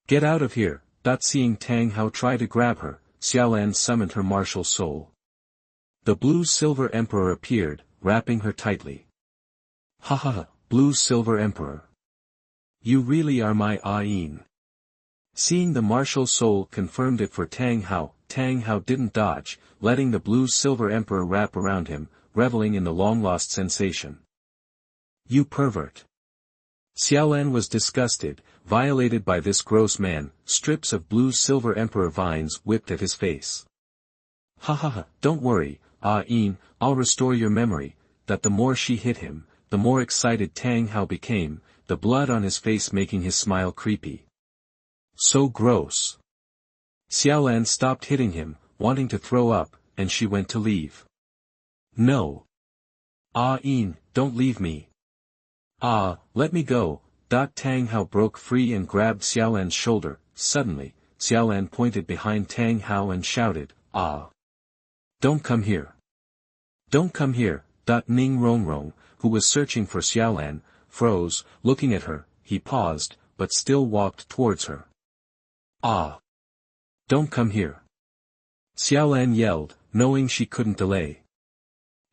Get out of here. Seeing Tang Hao try to grab her, Xiaolan summoned her martial soul. The Blue-Silver Emperor appeared, wrapping her tightly. Ha ha ha, Blue-Silver Emperor. You really are my Yin. Seeing the martial soul confirmed it for Tang Hao didn't dodge, letting the Blue-Silver Emperor wrap around him, reveling in the long-lost sensation. You pervert. Xiaolan was disgusted, violated by this gross man. Strips of Blue-Silver Emperor vines whipped at his face. Ha ha ha, don't worry, Yin, I'll restore your memory. That the more she hit him, the more excited Tang Hao became, the blood on his face making his smile creepy. So gross. Xiaolan stopped hitting him, wanting to throw up, and she went to leave. No. Yin, don't leave me. Let me go. Tang Hao broke free and grabbed Xiaolan's shoulder. Suddenly, Xiaolan pointed behind Tang Hao and shouted, Don't come here. Don't come here. Ning Rongrong, who was searching for Xiaolan, froze, looking at her. He paused, but still walked towards her. Don't come here. Xiaolan yelled, knowing she couldn't delay.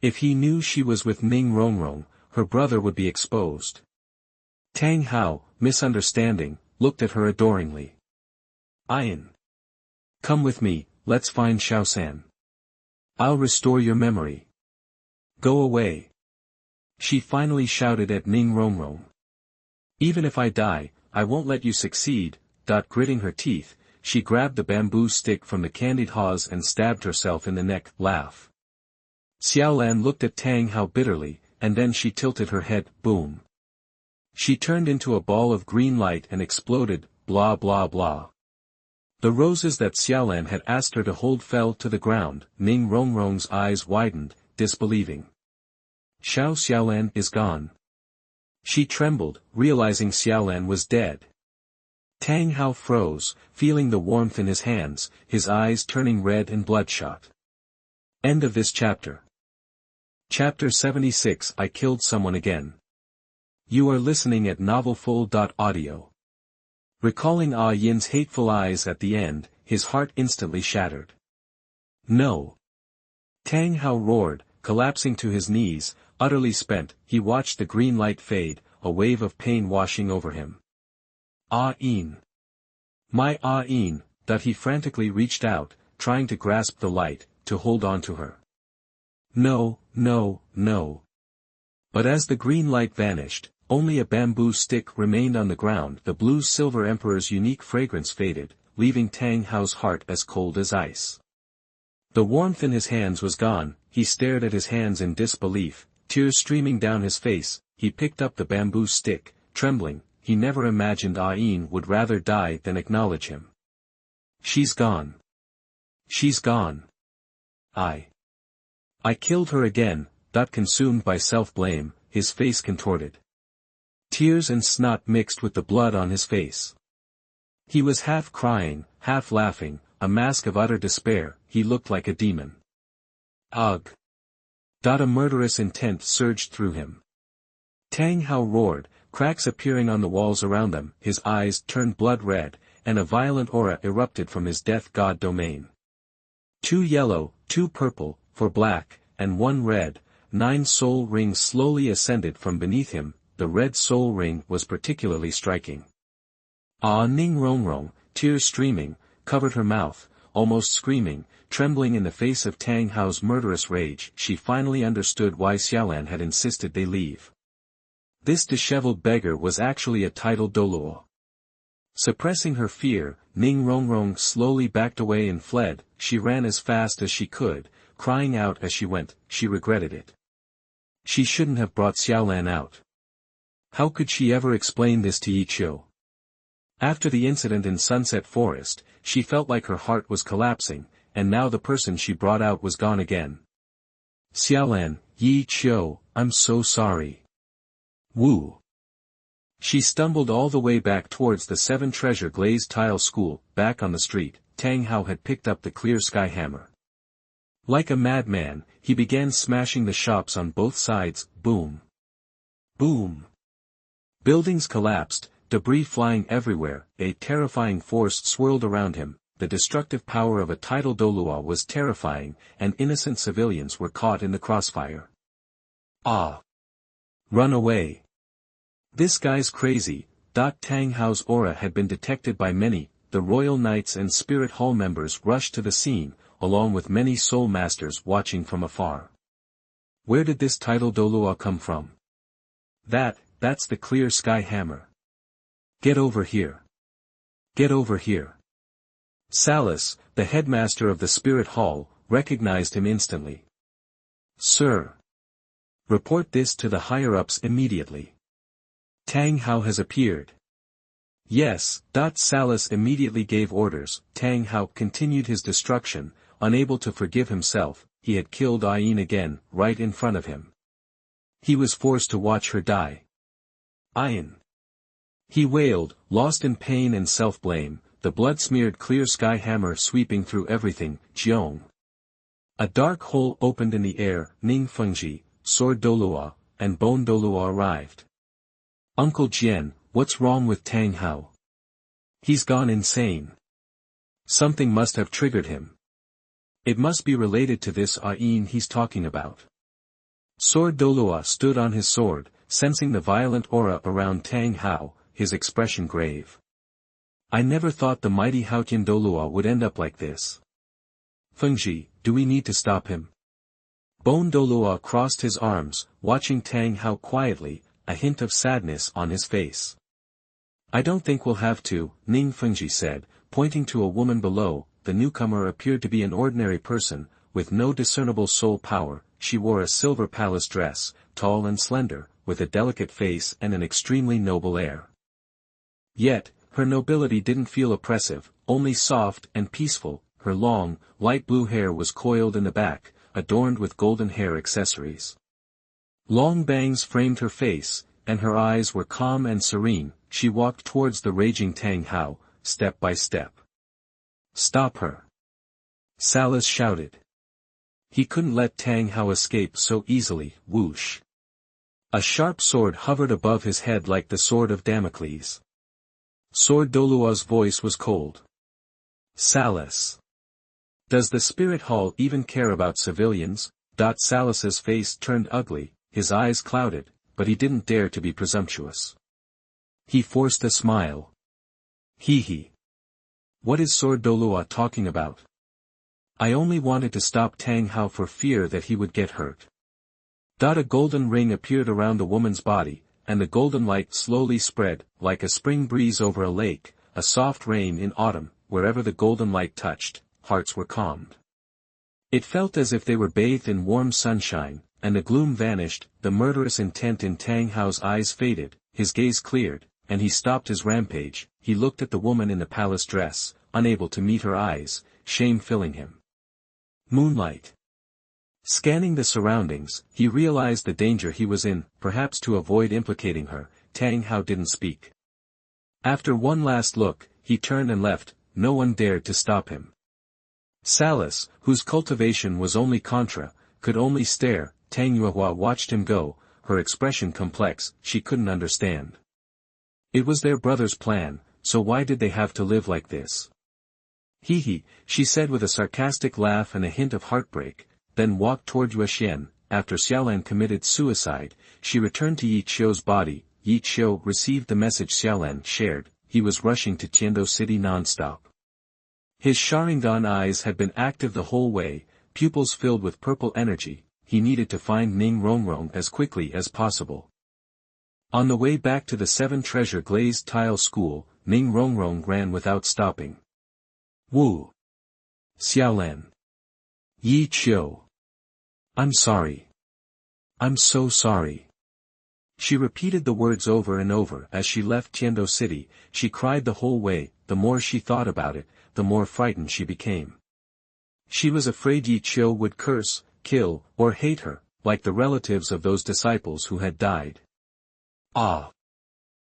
If he knew she was with Ning Rongrong, her brother would be exposed. Tang Hao, misunderstanding, looked at her adoringly. Ian. Come with me, let's find Xiaosan. I'll restore your memory. Go away. She finally shouted at Ning Rongrong. Even if I die, I won't let you succeed. Gritting her teeth, she grabbed the bamboo stick from the candied haws and stabbed herself in the neck. Laugh. Xiaolan looked at Tang Hao bitterly, and then she tilted her head. Boom. She turned into a ball of green light and exploded. Blah blah blah. The roses that Xiaolan had asked her to hold fell to the ground. Ning Rongrong's eyes widened, disbelieving. Xiaolan is gone. She trembled, realizing Xiaolan was dead. Tang Hao froze, feeling the warmth in his hands, his eyes turning red and bloodshot. End of this chapter. Chapter 76. I killed someone again. You are listening at novelfull.audio. Recalling Yin's hateful eyes at the end, his heart instantly shattered. No. Tang Hao roared, collapsing to his knees, utterly spent. He watched the green light fade, a wave of pain washing over him. Yin. My Yin. He frantically reached out, trying to grasp the light, to hold on to her. No, no, no. But as the green light vanished, only a bamboo stick remained on the ground. The Blue-Silver Emperor's unique fragrance faded, leaving Tang Hao's heart as cold as ice. The warmth in his hands was gone. He stared at his hands in disbelief, tears streaming down his face. He picked up the bamboo stick, trembling. He never imagined Yin would rather die than acknowledge him. She's gone. She's gone. I killed her again, consumed by self-blame, his face contorted. Tears and snot mixed with the blood on his face. He was half crying, half laughing, a mask of utter despair. He looked like a demon. Ugh! A murderous intent surged through him. Tang Hao roared, cracks appearing on the walls around them, his eyes turned blood red, and a violent aura erupted from his death god domain. 2 yellow, 2 purple, 4 black, and 1 red, 9 soul rings slowly ascended from beneath him. The red soul ring was particularly striking. Ning Rongrong, tears streaming, covered her mouth, almost screaming, trembling in the face of Tang Hao's murderous rage. She finally understood why Xiaolan had insisted they leave. This disheveled beggar was actually a titled Douluo. Suppressing her fear, Ning Rongrong slowly backed away and fled. She ran as fast as she could, crying out as she went. She regretted it. She shouldn't have brought Xiaolan out. How could she ever explain this to Yiqiu? After the incident in Sunset Forest, she felt like her heart was collapsing, and now the person she brought out was gone again. Xiaolan, Yiqiu, I'm so sorry. Wu. She stumbled all the way back towards the 7 treasure glazed tile school. Back on the street, Tang Hao had picked up the clear sky hammer. Like a madman, he began smashing the shops on both sides. Boom. Boom. Buildings collapsed, debris flying everywhere. A terrifying force swirled around him. The destructive power of a tidal Douluo was terrifying, and innocent civilians were caught in the crossfire. Ah! Run away! This guy's crazy. Tang Hao's aura had been detected by many. The royal knights and spirit hall members rushed to the scene, along with many soul masters watching from afar. Where did this tidal Douluo come from? That's the clear sky hammer. Get over here. Get over here. Salus, the headmaster of the spirit hall, recognized him instantly. Sir. Report this to the higher-ups immediately. Tang Hao has appeared. Yes. Salus immediately gave orders. Tang Hao continued his destruction, unable to forgive himself. He had killed Ayin again, right in front of him. He was forced to watch her die. Ayin. He wailed, lost in pain and self-blame, the blood-smeared clear sky hammer sweeping through everything. Jiong. A dark hole opened in the air. Ning Fengji, Sword Douluo, and Bone Douluo arrived. Uncle Jian, what's wrong with Tang Hao? He's gone insane. Something must have triggered him. It must be related to this Ayin he's talking about. Sword Douluo stood on his sword, sensing the violent aura around Tang Hao, his expression grave. I never thought the mighty Haotian Douluo would end up like this. Fengji, do we need to stop him? Bone Douluo crossed his arms, watching Tang Hao quietly, a hint of sadness on his face. I don't think we'll have to, Ning Fengji said, pointing to a woman below. The newcomer appeared to be an ordinary person, with no discernible soul power. She wore a silver palace dress, tall and slender, with a delicate face and an extremely noble air. Yet, her nobility didn't feel oppressive, only soft and peaceful. Her long, light blue hair was coiled in the back, adorned with golden hair accessories. Long bangs framed her face, and her eyes were calm and serene. She walked towards the raging Tang Hao, step by step. Stop her! Salus shouted. He couldn't let Tang Hao escape so easily. Whoosh! A sharp sword hovered above his head like the sword of Damocles. Sword Douluo's voice was cold. Salus! Does the spirit hall even care about civilians? Salus's face turned ugly, his eyes clouded, but he didn't dare to be presumptuous. He forced a smile. Hee. What is Sword Douluo talking about? I only wanted to stop Tang Hao for fear that he would get hurt. A golden ring appeared around the woman's body, and the golden light slowly spread, like a spring breeze over a lake, a soft rain in autumn. Wherever the golden light touched, hearts were calmed. It felt as if they were bathed in warm sunshine, and the gloom vanished. The murderous intent in Tang Hao's eyes faded, his gaze cleared, and he stopped his rampage. He looked at the woman in the palace dress, unable to meet her eyes, shame filling him. Moonlight. Scanning the surroundings, he realized the danger he was in. Perhaps to avoid implicating her, Tang Hao didn't speak. After one last look, he turned and left. No one dared to stop him. Salis, whose cultivation was only contra, could only stare. Tang Yuehua watched him go, her expression complex. She couldn't understand. It was their brother's plan, so why did they have to live like this? He, she said with a sarcastic laugh and a hint of heartbreak, then walked toward Yuexian. After Xiaolan committed suicide, she returned to Yi Qiu's body. Yi Qiu received the message Xiaolan shared. He was rushing to Tiando City non-stop. His Sharingan eyes had been active the whole way, pupils filled with purple energy. He needed to find Ning Rongrong as quickly as possible. On the way back to the Seven Treasure Glazed Tile School, Ning Rongrong ran without stopping. Wu. Xiaolan. Yi Qiu. I'm sorry. I'm so sorry. She repeated the words over and over as she left Tiando City. She cried the whole way. The more she thought about it, the more frightened she became. She was afraid Yi Qiu would curse, kill, or hate her, like the relatives of those disciples who had died. Ah!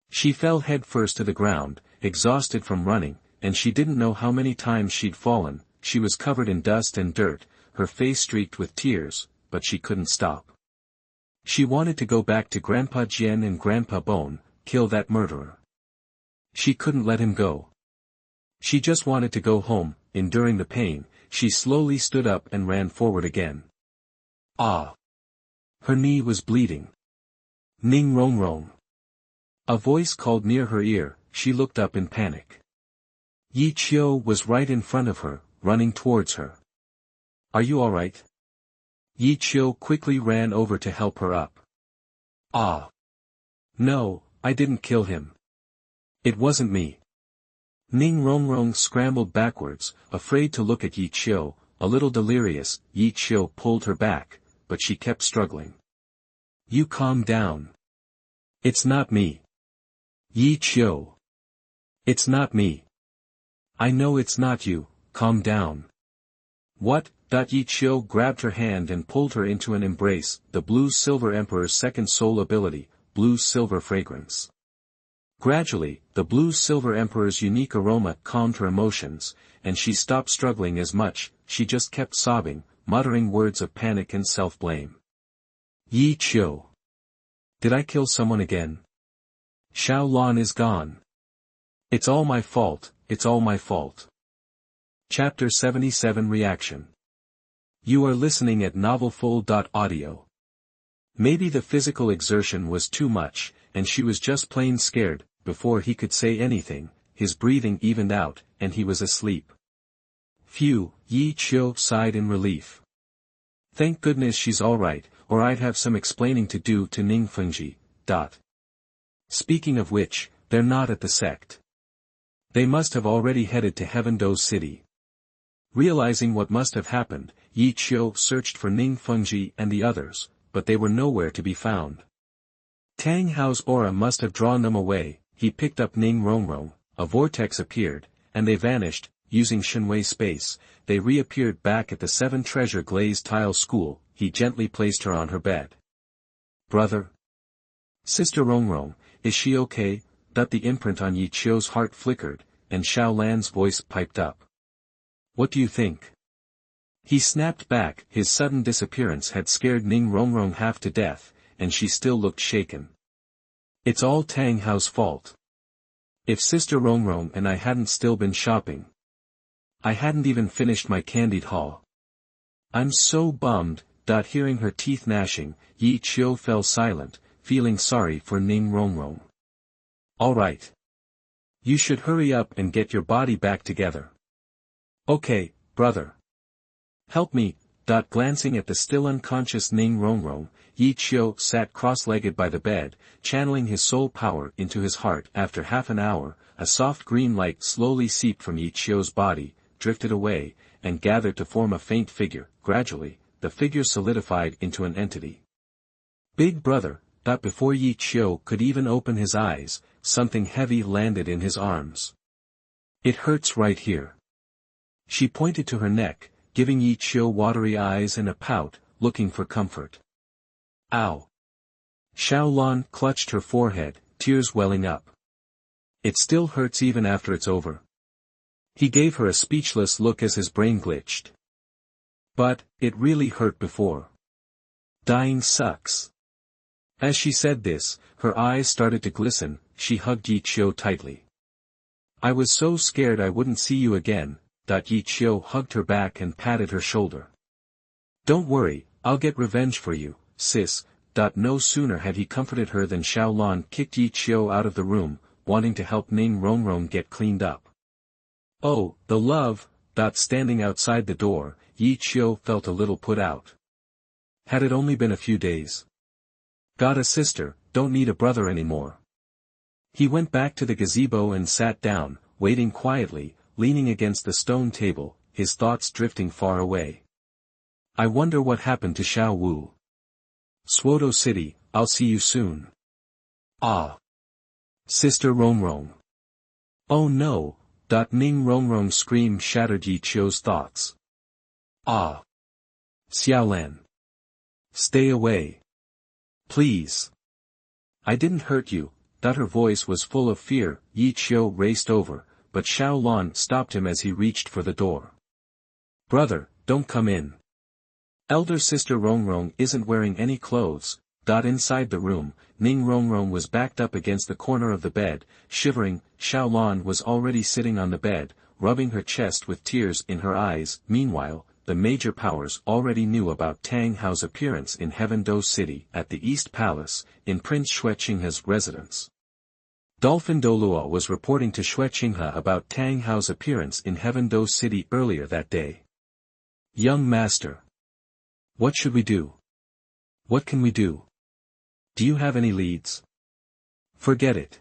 She fell headfirst to the ground, exhausted from running, and she didn't know how many times she'd fallen. She was covered in dust and dirt, her face streaked with tears, but she couldn't stop. She wanted to go back to Grandpa Jian and Grandpa Bone, kill that murderer. She couldn't let him go. She just wanted to go home. Enduring the pain, she slowly stood up and ran forward again. Ah! Her knee was bleeding. Ning Rongrong. A voice called near her ear. She looked up in panic. Yi Qiu was right in front of her, running towards her. Are you all right? Yi Qiu quickly ran over to help her up. Ah! No, I didn't kill him. It wasn't me. Ning Rongrong scrambled backwards, afraid to look at Yi Qiu, a little delirious. Yi Qiu pulled her back, but she kept struggling. You calm down. It's not me. Yi Qiu. It's not me. I know it's not you, calm down. What? Yi Qiu grabbed her hand and pulled her into an embrace. The Blue-Silver Emperor's second soul ability, Blue-Silver Fragrance. Gradually, the Blue-Silver Emperor's unique aroma calmed her emotions, and she stopped struggling as much. She just kept sobbing, muttering words of panic and self-blame. Yi Qiu. Did I kill someone again? Xiaolan is gone. It's all my fault, it's all my fault. Chapter 77 Reaction. You are listening at novelfull.audio. Maybe the physical exertion was too much, and she was just plain scared. Before he could say anything, his breathing evened out, and he was asleep. Phew, Yi Qiu sighed in relief. Thank goodness she's all right, or I'd have some explaining to do to Ning Fengji. Speaking of which, they're not at the sect. They must have already headed to Heavendo City. Realizing what must have happened, Yi Qiu searched for Ning Fengji and the others, but they were nowhere to be found. Tang Hao's aura must have drawn them away. He picked up Ning Rongrong, a vortex appeared, and they vanished. Using Shenwei space, they reappeared back at the Seven Treasure Glazed Tile School. He gently placed her on her bed. Brother? Sister Rongrong, is she okay? The imprint on Yi Qiu's heart flickered, and Xiaolan's voice piped up. What do you think? He snapped back. His sudden disappearance had scared Ning Rongrong half to death, and she still looked shaken. It's all Tang Hao's fault. If Sister Rongrong and I hadn't still been shopping. I hadn't even finished my candied haul. I'm so bummed. Hearing her teeth gnashing, Yi Qiu fell silent, feeling sorry for Ning Rongrong. All right. You should hurry up and get your body back together. Okay, brother. Help me. Glancing at the still unconscious Ning Rongrong, Yi Qiu sat cross-legged by the bed, channeling his soul power into his heart. After half an hour, a soft green light slowly seeped from Yi Qiu's body, drifted away, and gathered to form a faint figure. Gradually, the figure solidified into an entity. Big brother. Before Yi Qiu could even open his eyes, something heavy landed in his arms. It hurts right here. She pointed to her neck, giving Yi Qiu watery eyes and a pout, looking for comfort. Ow! Xiaolan clutched her forehead, tears welling up. It still hurts even after it's over. He gave her a speechless look as his brain glitched. But, it really hurt before. Dying sucks. As she said this, her eyes started to glisten. She hugged Yi Qiu tightly. I was so scared I wouldn't see you again. Yi Qiu hugged her back and patted her shoulder. Don't worry, I'll get revenge for you, sis. No sooner had he comforted her than Xiaolan kicked Yi Qiu out of the room, wanting to help Ning Rongrong get cleaned up. Oh, the love. Standing outside the door, Yi Qiu felt a little put out. Had it only been a few days. Got a sister, don't need a brother anymore. He went back to the gazebo and sat down, waiting quietly, leaning against the stone table, his thoughts drifting far away. I wonder what happened to Xiao Wu. Swoto City, I'll see you soon. Ah. Sister Rongrong. Oh no. Ning Rongrong's scream shattered Yi Qiu's thoughts. Ah. Xiaolan. Stay away. Please. I didn't hurt you. Her voice was full of fear. Yi Qiu raced over, but Xiaolan stopped him as he reached for the door. Brother, don't come in. Elder sister Rongrong isn't wearing any clothes. Inside the room, Ning Rongrong was backed up against the corner of the bed, shivering. Xiaolan was already sitting on the bed, rubbing her chest with tears in her eyes. Meanwhile, the major powers already knew about Tang Hao's appearance in Heaven-Do City at the East Palace, in Prince Qinghe's residence. Dolphin Douluo was reporting to Qinghe about Tang Hao's appearance in Heaven-Do City earlier that day. Young master. What should we do? What can we do? Do you have any leads? Forget it.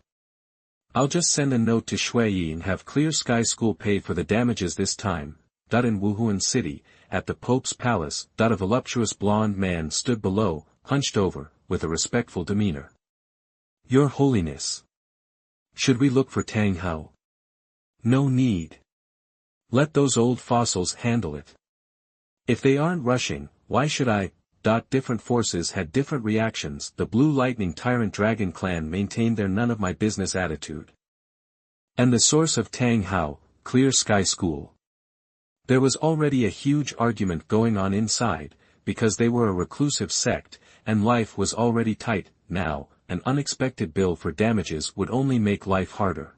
I'll just send a note to Shui and have Clear Sky School pay for the damages this time. In Wuhuan City, at the Pope's palace, a voluptuous blonde man stood below, hunched over, with a respectful demeanor. Your Holiness. Should we look for Tang Hao? No need. Let those old fossils handle it. If they aren't rushing, why should I? Different forces had different reactions. The Blue Lightning Tyrant Dragon Clan maintained their none of my business attitude. And the source of Tang Hao, Clear Sky School. There was already a huge argument going on inside, because they were a reclusive sect, and life was already tight. Now, an unexpected bill for damages would only make life harder.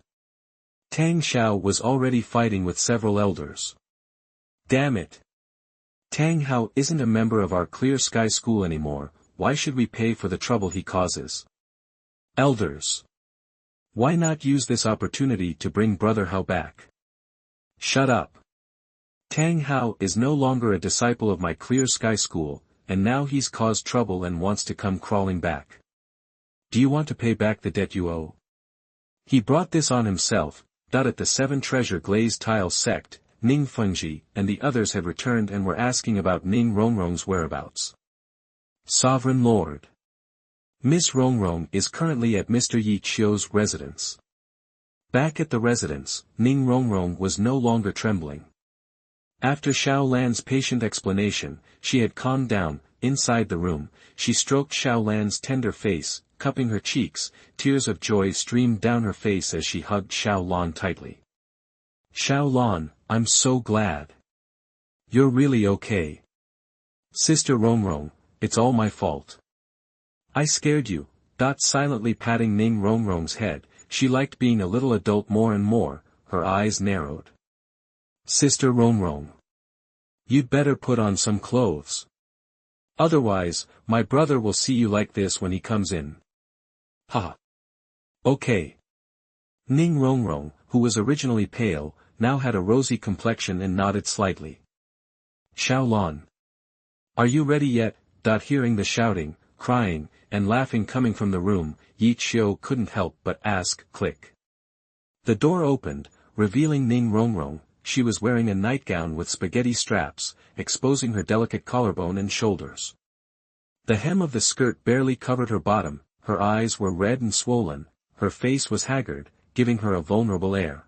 Tang Xiao was already fighting with several elders. Damn it! Tang Hao isn't a member of our Clear Sky School anymore. Why should we pay for the trouble he causes? Elders. Why not use this opportunity to bring Brother Hao back? Shut up. Tang Hao is no longer a disciple of my Clear Sky School, and now he's caused trouble and wants to come crawling back. Do you want to pay back the debt you owe? He brought this on himself. At the Seven Treasure Glazed Tile sect, Ning Fengji and the others had returned and were asking about Ning Rongrong's whereabouts. Sovereign Lord. Miss Rongrong is currently at Mr. Yi Qiu's residence. Back at the residence, Ning Rongrong was no longer trembling. After Xiaolan's patient explanation, she had calmed down. Inside the room, she stroked Xiaolan's tender face, cupping her cheeks. Tears of joy streamed down her face as she hugged Xiaolan tightly. Xiaolan, I'm so glad. You're really okay. Sister Rongrong, it's all my fault. I scared you. Silently patting Ning Rongrong's head, she liked being a little adult more and more. Her eyes narrowed. Sister Rongrong. You'd better put on some clothes. Otherwise, my brother will see you like this when he comes in. Ha. Okay. Ning Rongrong, who was originally pale, now had a rosy complexion and nodded slightly. Xiaolan. Are you ready yet? Hearing the shouting, crying, and laughing coming from the room, Yi Qiu couldn't help but ask. Click. The door opened, revealing Ning Rongrong. She was wearing a nightgown with spaghetti straps, exposing her delicate collarbone and shoulders. The hem of the skirt barely covered her bottom. Her eyes were red and swollen, her face was haggard, giving her a vulnerable air.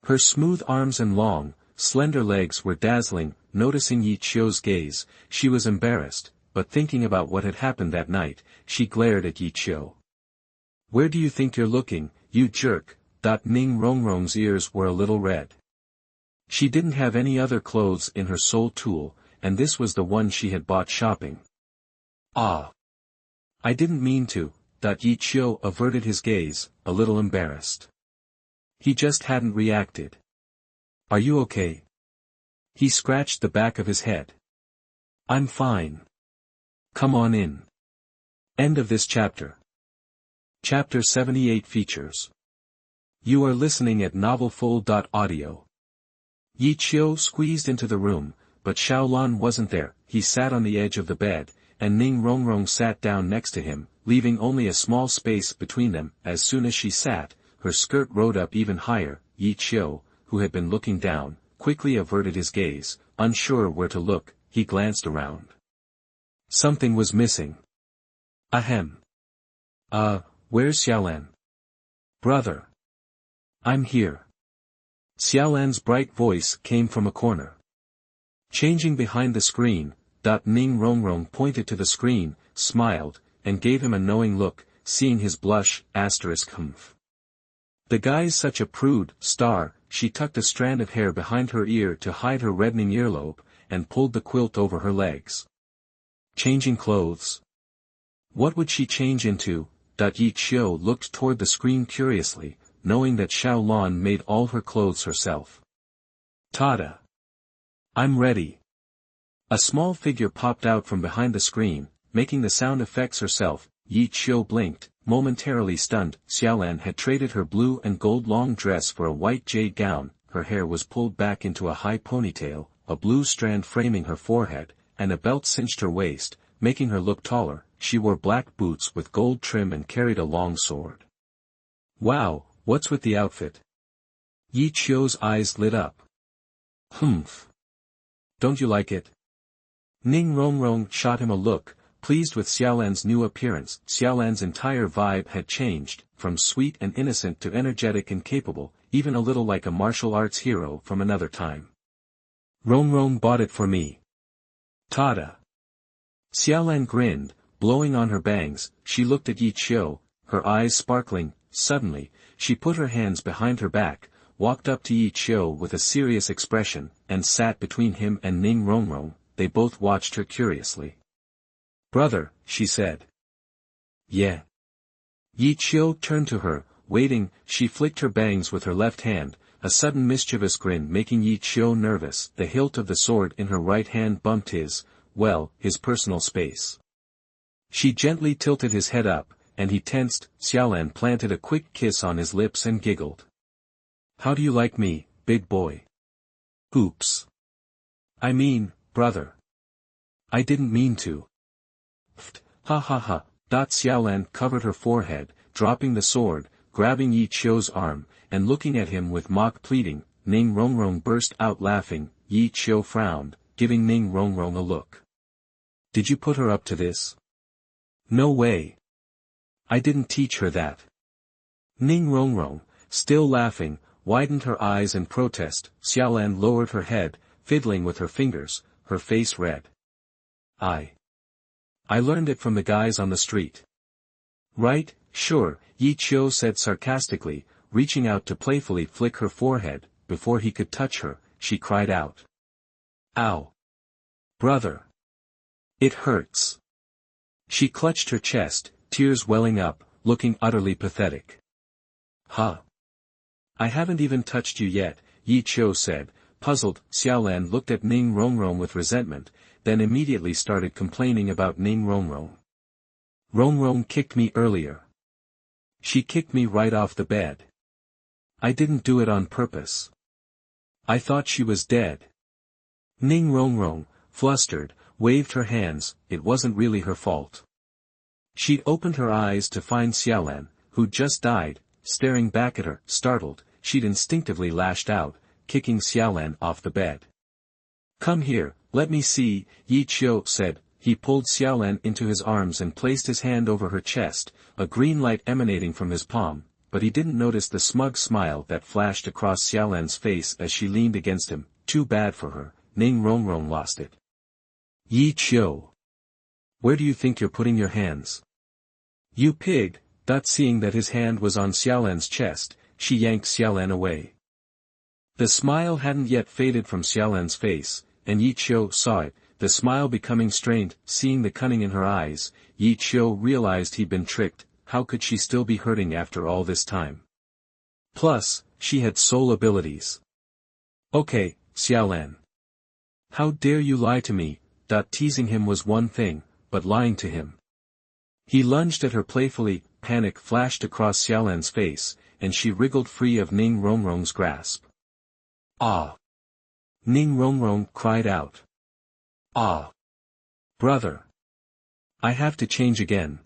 Her smooth arms and long, slender legs were dazzling. Noticing Yi Qiu's gaze, she was embarrassed, but thinking about what had happened that night, she glared at Yi Qiu. "Where do you think you're looking, you jerk?" Ning Rongrong's ears were a little red. She didn't have any other clothes in her soul tool, and this was the one she had bought shopping. "Ah! I didn't mean to." Yi Qiu averted his gaze, a little embarrassed. He just hadn't reacted. "Are you okay?" He scratched the back of his head. "I'm fine. Come on in." End of this chapter. Chapter 78 features. You are listening at novelfull.audio. Yi Qiu squeezed into the room, but Xiaolan wasn't there. He sat on the edge of the bed, and Ning Rongrong sat down next to him, leaving only a small space between them. As soon as she sat, her skirt rode up even higher. Yi Qiu, who had been looking down, quickly averted his gaze, unsure where to look. He glanced around. Something was missing. Ahem. Where's Xiaolan? Brother. I'm here. Xiaolan's bright voice came from a corner. Changing behind the screen, Ning Rongrong pointed to the screen, smiled, and gave him a knowing look, seeing his blush, *humph. The guy's such a prude, star. She tucked a strand of hair behind her ear to hide her reddening earlobe, and pulled the quilt over her legs. Changing clothes? What would she change into? Yi Qiu looked toward the screen curiously, knowing that Xiaolan made all her clothes herself. "Tada! I'm ready." A small figure popped out from behind the screen, making the sound effects herself. Yi Qiu blinked, momentarily stunned. Xiaolan had traded her blue and gold long dress for a white jade gown. Her hair was pulled back into a high ponytail, a blue strand framing her forehead, and a belt cinched her waist, making her look taller. She wore black boots with gold trim and carried a long sword. "Wow, what's with the outfit?" Yi Qiu's eyes lit up. "Humph. Don't you like it?" Ning Rongrong shot him a look, pleased with Xiaolan's new appearance. Xiaolan's entire vibe had changed, from sweet and innocent to energetic and capable, even a little like a martial arts hero from another time. "Rongrong bought it for me. Tada." Xiaolan grinned, blowing on her bangs. She looked at Yi Qiu, her eyes sparkling. Suddenly, she put her hands behind her back, walked up to Yi Qiu with a serious expression, and sat between him and Ning Rongrong. They both watched her curiously. "Brother," she said. "Yeah." Yi Qiu turned to her, waiting. She flicked her bangs with her left hand, a sudden mischievous grin making Yi Qiu nervous. The hilt of the sword in her right hand bumped his personal space. She gently tilted his head up, and he tensed. Xiaolan planted a quick kiss on his lips and giggled. "How do you like me, big boy?" "Oops. I mean, brother. I didn't mean to." Ha ha ha. Xiaolan covered her forehead, dropping the sword, grabbing Yi Qiu's arm, and looking at him with mock pleading. Ning Rongrong burst out laughing. Yi Qiu frowned, giving Ning Rongrong a look. "Did you put her up to this?" "No way. I didn't teach her that." Ning Rongrong, still laughing, widened her eyes in protest. Xiaolan lowered her head, fiddling with her fingers, her face red. I learned it from the guys on the street." "Right, sure," Yi Qiu said sarcastically, reaching out to playfully flick her forehead. Before he could touch her, she cried out. "Ow! Brother! It hurts." She clutched her chest, tears welling up, looking utterly pathetic. "Huh? I haven't even touched you yet," Yi Qiu said, puzzled. Xiaolan looked at Ning Rongrong with resentment, then immediately started complaining about Ning Rongrong. "Rongrong kicked me earlier. She kicked me right off the bed. I didn't do it on purpose. I thought she was dead." Ning Rongrong, flustered, waved her hands. It wasn't really her fault. She'd opened her eyes to find Xiaolan, who'd just died, staring back at her. Startled, she'd instinctively lashed out, kicking Xiaolan off the bed. "Come here, let me see," Yi Qiu said. he pulled Xiaolan into his arms and placed his hand over her chest, a green light emanating from his palm, but he didn't notice the smug smile that flashed across Xiaolan's face as she leaned against him. Too bad for her, Ning Rongrong lost it. Yi Qiu. Where do you think you're putting your hands? You pig. Seeing that his hand was on Xiaolan's chest, she yanked Xiaolan away. The smile hadn't yet faded from Xiaolan's face, and Yi Qiu saw it, the smile becoming strained. Seeing the cunning in her eyes, Yi Qiu realized he'd been tricked. How could she still be hurting after all this time? Plus, she had soul abilities. Okay, Xiaolan. How dare you lie to me? Teasing him was one thing, but lying to him. He lunged at her playfully. Panic flashed across Xiaolan's face, and she wriggled free of Ning Rongrong's grasp. Ah! Ning Rongrong cried out. Ah! Brother! I have to change again.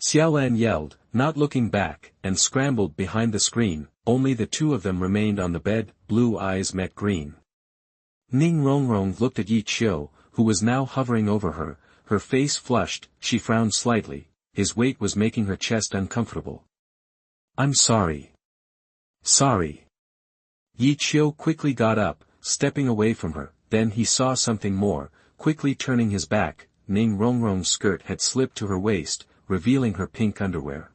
Xiaolan yelled, not looking back, and scrambled behind the screen. Only the two of them remained on the bed. Blue eyes met green. Ning Rongrong looked at Yi Qiu, who was now hovering over her. Her face flushed. She frowned slightly. His weight was making her chest uncomfortable. I'm sorry. Sorry. Yi Qiu quickly got up, stepping away from her. Then he saw something more. Quickly turning his back, Ning Rongrong's skirt had slipped to her waist, revealing her pink underwear.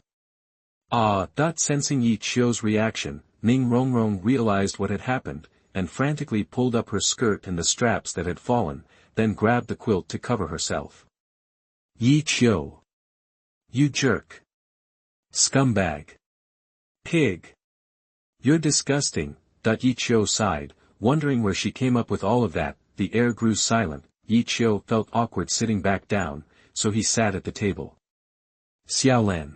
Ah! Sensing Yi Qiu's reaction, Ning Rongrong realized what had happened, and frantically pulled up her skirt and the straps that had fallen, then grabbed the quilt to cover herself. Yi Qiu! You jerk! Scumbag! Pig! You're disgusting! Yi Qiu sighed, wondering where she came up with all of that. The air grew silent. Yi Qiu felt awkward sitting back down, so he sat at the table. Xiaolan.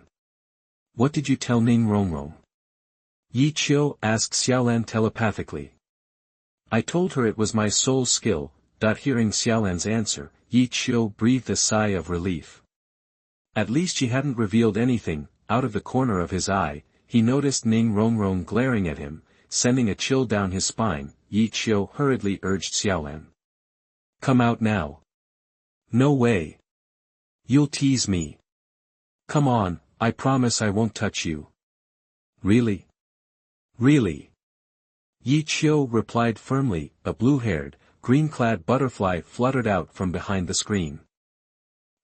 What did you tell Ning Rongrong? Yi Qiu asked Xiaolan telepathically. I told her it was my soul skill. Hearing Xiaolan's answer, Yi Qiu breathed a sigh of relief. At least she hadn't revealed anything. Out of the corner of his eye, he noticed Ning Rongrong glaring at him, sending a chill down his spine. Yi Qiu hurriedly urged Xiaolan. Come out now. No way. You'll tease me. Come on, I promise I won't touch you. Really? Really? Yi Qiu replied firmly. A blue-haired, green-clad butterfly fluttered out from behind the screen.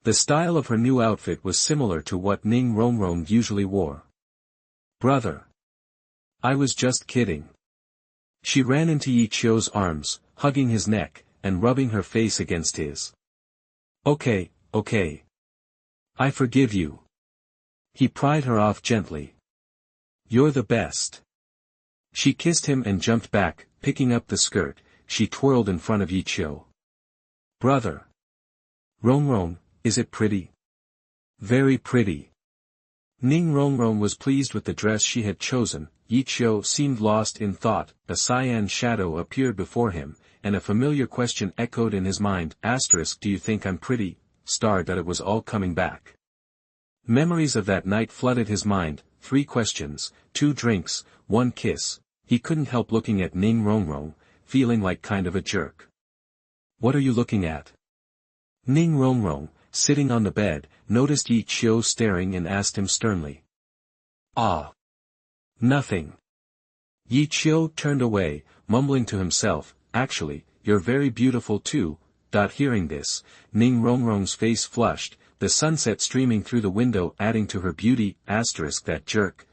The style of her new outfit was similar to what Ning Rongrong usually wore. Brother. I was just kidding. She ran into Yi Qiu's arms, hugging his neck, and rubbing her face against his. Okay, okay. I forgive you. He pried her off gently. You're the best. She kissed him and jumped back, picking up the skirt. She twirled in front of Yi Qiu. Brother. Rongrong, is it pretty? Very pretty. Ning Rongrong was pleased with the dress she had chosen. Yi Qiu seemed lost in thought. A cyan shadow appeared before him, and a familiar question echoed in his mind. Do you think I'm pretty? It was all coming back. Memories of that night flooded his mind. 3 questions, 2 drinks, 1 kiss. He couldn't help looking at Ning Rongrong, feeling like kind of a jerk. What are you looking at? Ning Rongrong, sitting on the bed, noticed Yi Qiu staring and asked him sternly. Ah. Nothing. Yi Qiu turned away, mumbling to himself, actually, you're very beautiful too. Hearing this, Ning Rongrong's face flushed, the sunset streaming through the window adding to her beauty. That jerk.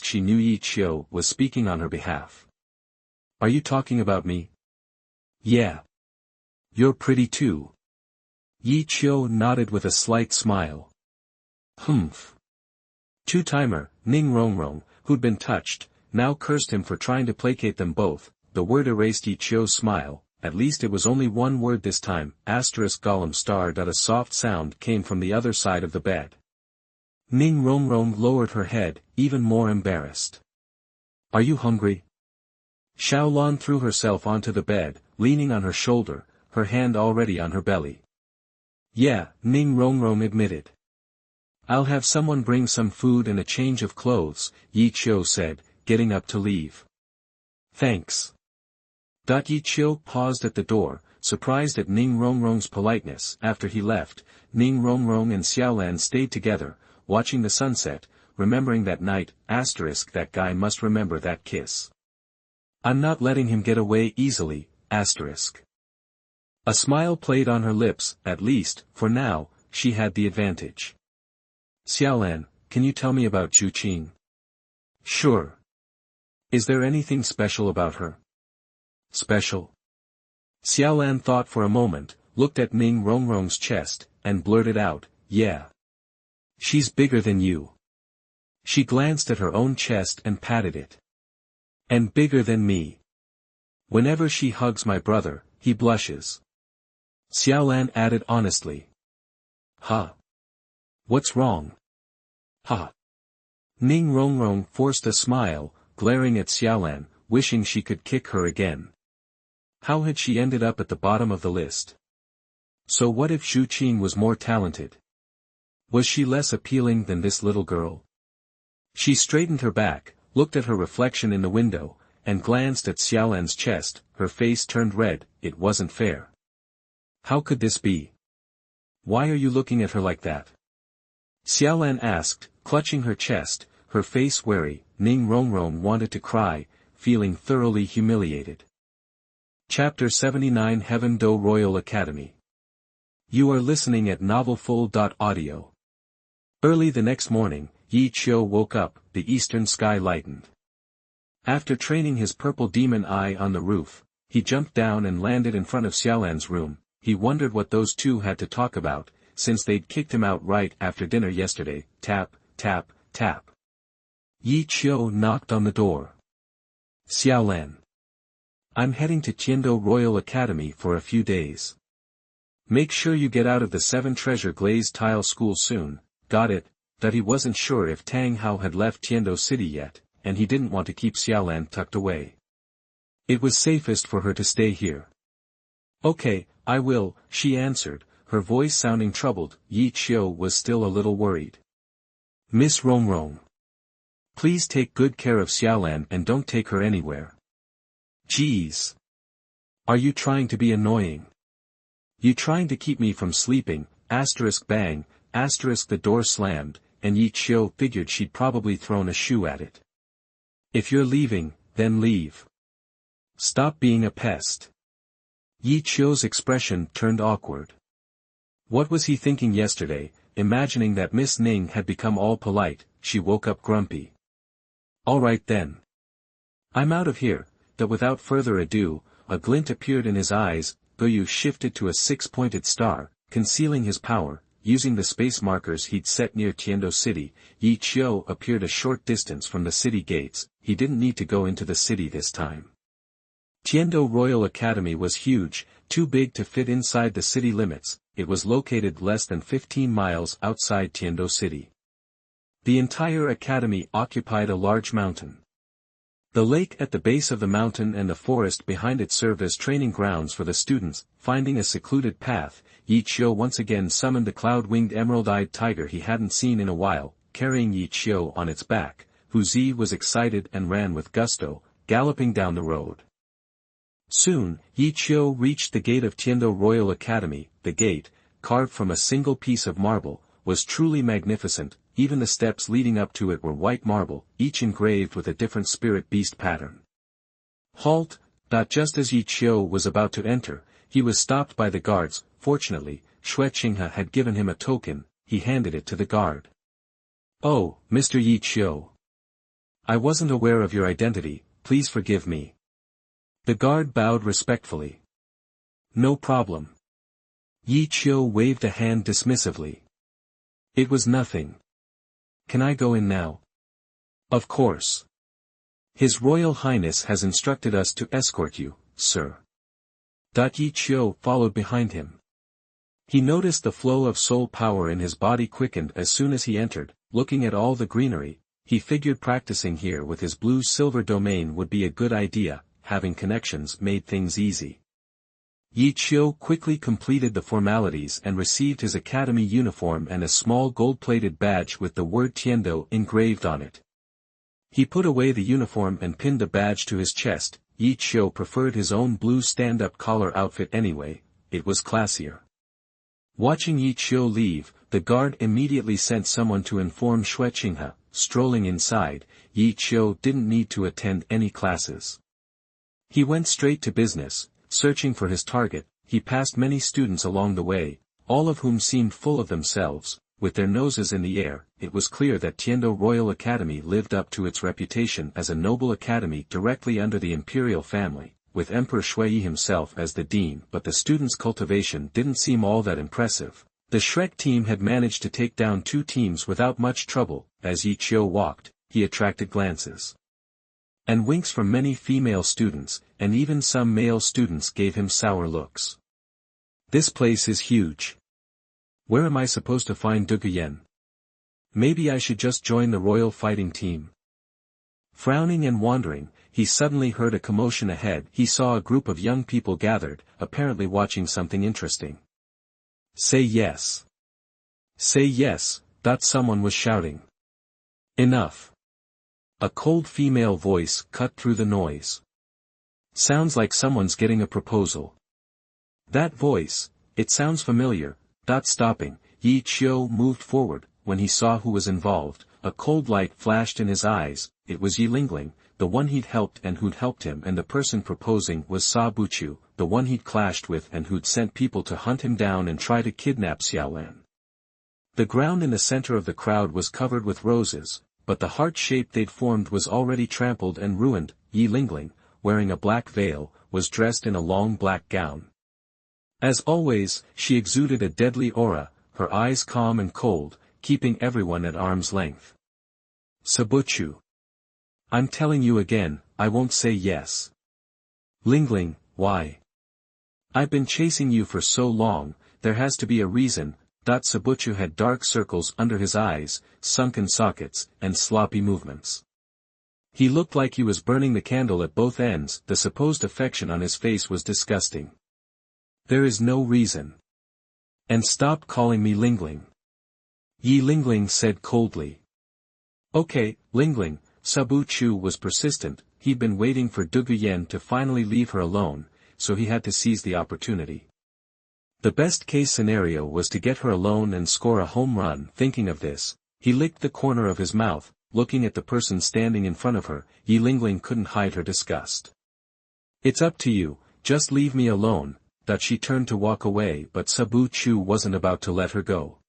She knew Yi Qiu was speaking on her behalf. Are you talking about me? Yeah. You're pretty too. Yi Qiu nodded with a slight smile. Humph. Two-timer, Ning Rongrong, who'd been touched, now cursed him for trying to placate them both. The word erased Yi Qiu's smile. At least it was only one word this time. Golem star. A soft sound came from the other side of the bed. Ning Rongrong lowered her head, even more embarrassed. Are you hungry? Xiaolan threw herself onto the bed, leaning on her shoulder, her hand already on her belly. Yeah, Ning Rongrong admitted. I'll have someone bring some food and a change of clothes, Yi Qiu said, getting up to leave. Thanks. Yi Qiu paused at the door, surprised at Ning Rongrong's politeness. After he left, Ning Rongrong and Xiaolan stayed together, watching the sunset, remembering that night. That guy must remember that kiss. I'm not letting him get away easily. A smile played on her lips. At least, for now, she had the advantage. Xiaolan, can you tell me about Zhu Qing? Sure. Is there anything special about her? Special? Xiaolan thought for a moment, looked at Ning Rongrong's chest, and blurted out, yeah. She's bigger than you. She glanced at her own chest and patted it. And bigger than me. Whenever she hugs my brother, he blushes. Xiaolan added honestly. Huh? What's wrong? Ha. Ning Rongrong forced a smile, glaring at Xiaolan, wishing she could kick her again. How had she ended up at the bottom of the list? So what if Zhu Qing was more talented? Was she less appealing than this little girl? She straightened her back, looked at her reflection in the window, and glanced at Xiaolan's chest. Her face turned red. It wasn't fair. How could this be? Why are you looking at her like that? Xiaolan asked, clutching her chest, her face wary. Ning Rongrong wanted to cry, feeling thoroughly humiliated. Chapter 79 Heaven Do Royal Academy. You are listening at novelfull.audio. Early the next morning, Yi Qiu woke up. The eastern sky lightened. After training his purple demon eye on the roof, he jumped down and landed in front of Xiaolan's room. He wondered what those two had to talk about, since they'd kicked him out right after dinner yesterday. Tap, tap, tap. Yi Qiu knocked on the door. Xiaolan. I'm heading to Tiando Royal Academy for a few days. Make sure you get out of the 7 treasure glazed tile school soon. Got it? That he wasn't sure if Tang Hao had left Tiando City yet, and he didn't want to keep Xiaolan tucked away. It was safest for her to stay here. Okay, I will, she answered, her voice sounding troubled. Yi Qiu was still a little worried. Miss Rongrong. Please take good care of Xiaolan and don't take her anywhere. Geez. Are you trying to be annoying? You trying to keep me from sleeping? Bang, the door slammed, and Yi Qiu figured she'd probably thrown a shoe at it. If you're leaving, then leave. Stop being a pest. Yi Qiu's expression turned awkward. What was he thinking yesterday, imagining that Miss Ning had become all polite? She woke up grumpy. All right then. I'm out of here. That without further ado, a glint appeared in his eyes. Guyu shifted to a 6-pointed star, concealing his power. Using the space markers he'd set near Tiando City, Yi Qiu appeared a short distance from the city gates. He didn't need to go into the city this time. Tiando Royal Academy was huge, too big to fit inside the city limits. It was located less than 15 miles outside Tiando City. The entire academy occupied a large mountain. The lake at the base of the mountain and the forest behind it served as training grounds for the students. Finding a secluded path, Yi Qiu once again summoned the cloud-winged emerald-eyed tiger he hadn't seen in a while, carrying Yi Qiu on its back. Hu Zi was excited and ran with gusto, galloping down the road. Soon, Yi Qiu reached the gate of Tiando Royal Academy. The gate, carved from a single piece of marble, was truly magnificent. Even the steps leading up to it were white marble, each engraved with a different spirit beast pattern. Halt! Just as Yi Qiu was about to enter, he was stopped by the guards. Fortunately, Qinghe had given him a token. He handed it to the guard. Oh, Mr. Yi Qiu. I wasn't aware of your identity, please forgive me. The guard bowed respectfully. No problem. Yi Qiu waved a hand dismissively. It was nothing. Can I go in now? Of course. His Royal Highness has instructed us to escort you, sir. Yi Qiu followed behind him. He noticed the flow of soul power in his body quickened as soon as he entered. Looking at all the greenery, he figured practicing here with his blue-silver domain would be a good idea. Having connections made things easy. Yi Qiu quickly completed the formalities and received his academy uniform and a small gold-plated badge with the word Tiando engraved on it. He put away the uniform and pinned the badge to his chest. Yi Qiu preferred his own blue stand-up collar outfit anyway, it was classier. Watching Yi Qiu leave, the guard immediately sent someone to inform Qinghe. Strolling inside, Yi Qiu didn't need to attend any classes. He went straight to business, searching for his target. He passed many students along the way, all of whom seemed full of themselves, with their noses in the air. It was clear that Tiando Royal Academy lived up to its reputation as a noble academy directly under the imperial family, with Emperor Shui himself as the dean, but the students' cultivation didn't seem all that impressive. The Shrek team had managed to take down 2 teams without much trouble. As Yi Qiu walked, he attracted glances and winks from many female students, and even some male students gave him sour looks. This place is huge. Where am I supposed to find Douluo? Maybe I should just join the royal fighting team. Frowning and wandering, he suddenly heard a commotion ahead. He saw a group of young people gathered, apparently watching something interesting. Say yes. Say yes, someone was shouting. Enough. A cold female voice cut through the noise. Sounds like someone's getting a proposal. That voice, it sounds familiar. Stopping, Yi Qiu moved forward. When he saw who was involved, a cold light flashed in his eyes. It was Yi Lingling, the one he'd helped and who'd helped him, and the person proposing was Xiao, the one he'd clashed with and who'd sent people to hunt him down and try to kidnap Xiaolan. The ground in the center of the crowd was covered with roses, but the heart shape they'd formed was already trampled and ruined. Yi Lingling, wearing a black veil, was dressed in a long black gown. As always, she exuded a deadly aura, her eyes calm and cold, keeping everyone at arm's length. Xiao. I'm telling you again, I won't say yes. Lingling, why? I've been chasing you for so long, there has to be a reason. Xiao had dark circles under his eyes, sunken sockets, and sloppy movements. He looked like he was burning the candle at both ends. The supposed affection on his face was disgusting. There is no reason. And stop calling me Lingling. Yi Lingling said coldly. Okay, Lingling. Xiao was persistent. He'd been waiting for Douluo to finally leave her alone, so he had to seize the opportunity. The best-case scenario was to get her alone and score a home run. Thinking of this, he licked the corner of his mouth, looking at the person standing in front of her. Yi Lingling couldn't hide her disgust. It's up to you, just leave me alone. She turned to walk away, but Xiao wasn't about to let her go.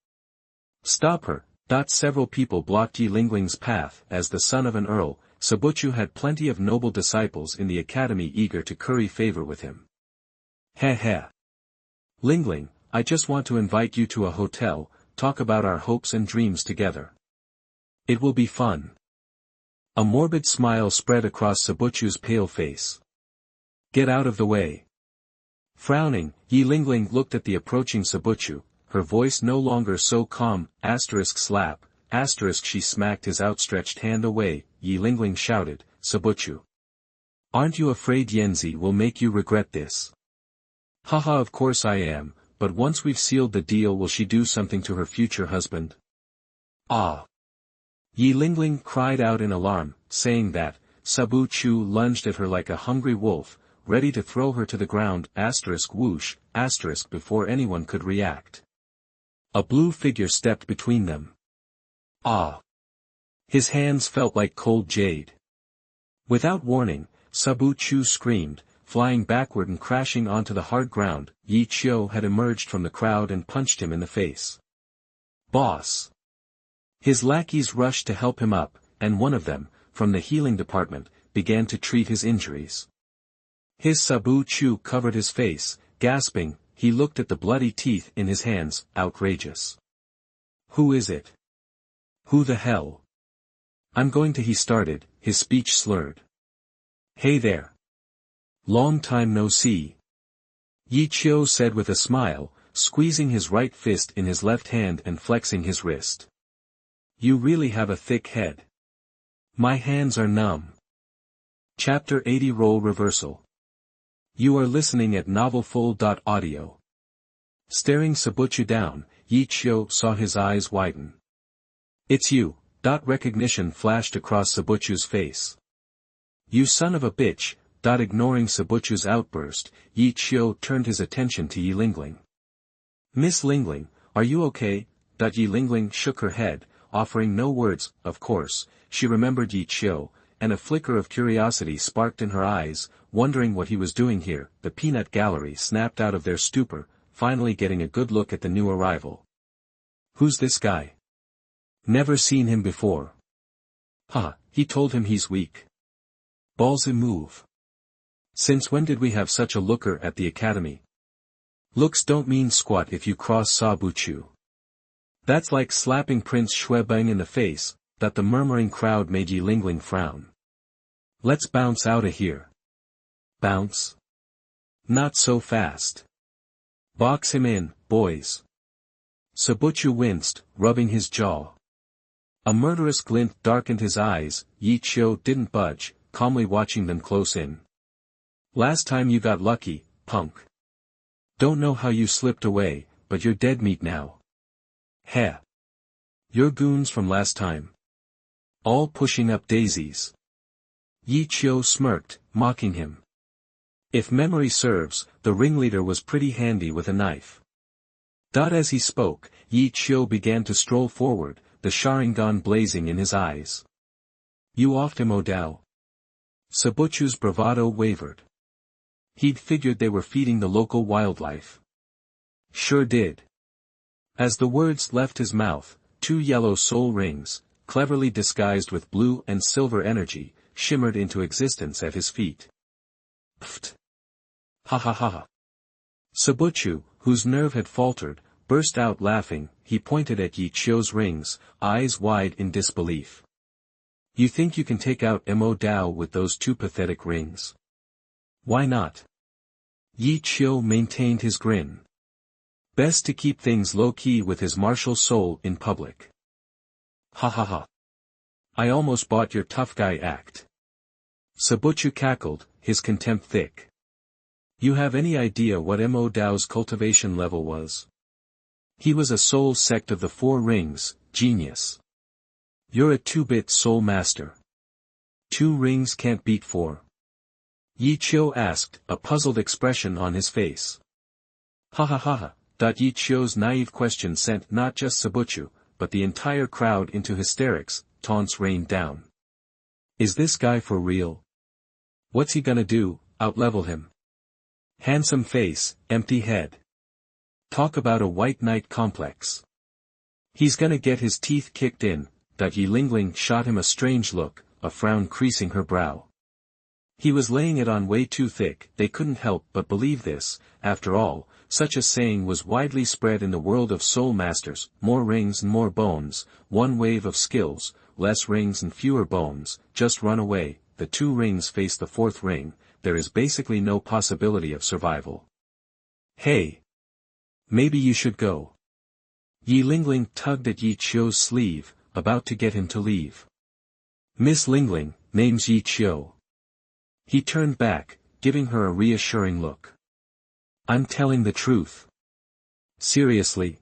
Stop her. Several people blocked Yi Lingling's path. As the son of an earl, Xiao had plenty of noble disciples in the academy eager to curry favor with him. Heh. Lingling, I just want to invite you to a hotel, talk about our hopes and dreams together. It will be fun. A morbid smile spread across Xiao's pale face. Get out of the way. Frowning, Yi Lingling looked at the approaching Xiao, her voice no longer so calm. Slap, she smacked his outstretched hand away. Yi Lingling shouted, Xiao. Aren't you afraid Yanzi will make you regret this? Haha, of course I am, but once we've sealed the deal, will she do something to her future husband? Ah! Yi Lingling cried out in alarm, saying that, Xiao lunged at her like a hungry wolf, ready to throw her to the ground. Whoosh, before anyone could react. A blue figure stepped between them. Ah! His hands felt like cold jade. Without warning, Xiao screamed, flying backward and crashing onto the hard ground. Yi Qiu had emerged from the crowd and punched him in the face. Boss! His lackeys rushed to help him up, and one of them, from the healing department, began to treat his injuries. His Xiao covered his face, gasping. He looked at the bloody teeth in his hands. Outrageous. Who is it? Who the hell? I'm going to. He started, his speech slurred. Hey there. Long time no see. Yi Qiu said with a smile, squeezing his right fist in his left hand and flexing his wrist. You really have a thick head. My hands are numb. Chapter 80 Role Reversal. You are listening at novelfull.audio. Staring Xiao down, Yi Qiu saw his eyes widen. It's you. Recognition flashed across Xiao's face. You son of a bitch, Ignoring Sabuchu's outburst, Yi Qiu turned his attention to Yi Lingling. "Miss Lingling, are you okay?" Yi Lingling shook her head, offering no words. Of course, she remembered Yi Qiu, and a flicker of curiosity sparked in her eyes, wondering what he was doing here. The peanut gallery snapped out of their stupor, finally getting a good look at the new arrival. "Who's this guy? Never seen him before." "Ha, he told him he's weak. Ballsy move. Since when did we have such a looker at the academy? Looks don't mean squat if you cross Sabuchu." That's like slapping Prince Shuebeng in the face. That the murmuring crowd made Yi Lingling frown. "Let's bounce outta here." "Bounce? Not so fast. Box him in, boys." Sabuchu winced, rubbing his jaw. A murderous glint darkened his eyes. Yi Qiu didn't budge, calmly watching them close in. "Last time you got lucky, punk. Don't know how you slipped away, but you're dead meat now. Heh. You're goons from last time. All pushing up daisies." Yi Qiu smirked, mocking him. If memory serves, the ringleader was pretty handy with a knife. As he spoke, Yi Qiu began to stroll forward, the Sharingan blazing in his eyes. "You off to Modao?" Sabuchu's bravado wavered. He'd figured they were feeding the local wildlife. "Sure did." As the words left his mouth, 2 yellow soul rings, cleverly disguised with blue and silver energy, shimmered into existence at his feet. "Pfft! Ha ha ha ha!" Sabuchu, whose nerve had faltered, burst out laughing. He pointed at Yi Qiu's rings, eyes wide in disbelief. "You think you can take out Mo Dao with those 2 pathetic rings? Why not?" Yi Qiu maintained his grin. Best to keep things low-key with his martial soul in public. "Ha ha ha. I almost bought your tough guy act." Sabuchu cackled, his contempt thick. "You have any idea what Mo Dao's cultivation level was? He was a soul sect of the 4 rings, genius. You're a 2-bit soul master. 2 rings can't beat 4. Yi Qiu asked, a puzzled expression on his face. "Ha ha ha ha." Yi Qiu's naive question sent not just Sabuchu, but the entire crowd into hysterics. Taunts rained down. "Is this guy for real? What's he gonna do, outlevel him? Handsome face, empty head. Talk about a white knight complex. He's gonna get his teeth kicked in." Yi Lingling shot him a strange look, a frown creasing her brow. He was laying it on way too thick. They couldn't help but believe this. After all, such a saying was widely spread in the world of soul masters: more rings and more bones, 1 wave of skills, less rings and fewer bones, just run away. The 2 rings face the 4th ring, there is basically no possibility of survival. "Hey! Maybe you should go." Yi Lingling tugged at Yi Qiu's sleeve, about to get him to leave. "Miss Lingling, name's Yi Qiu." He turned back, giving her a reassuring look. "I'm telling the truth." "Seriously?"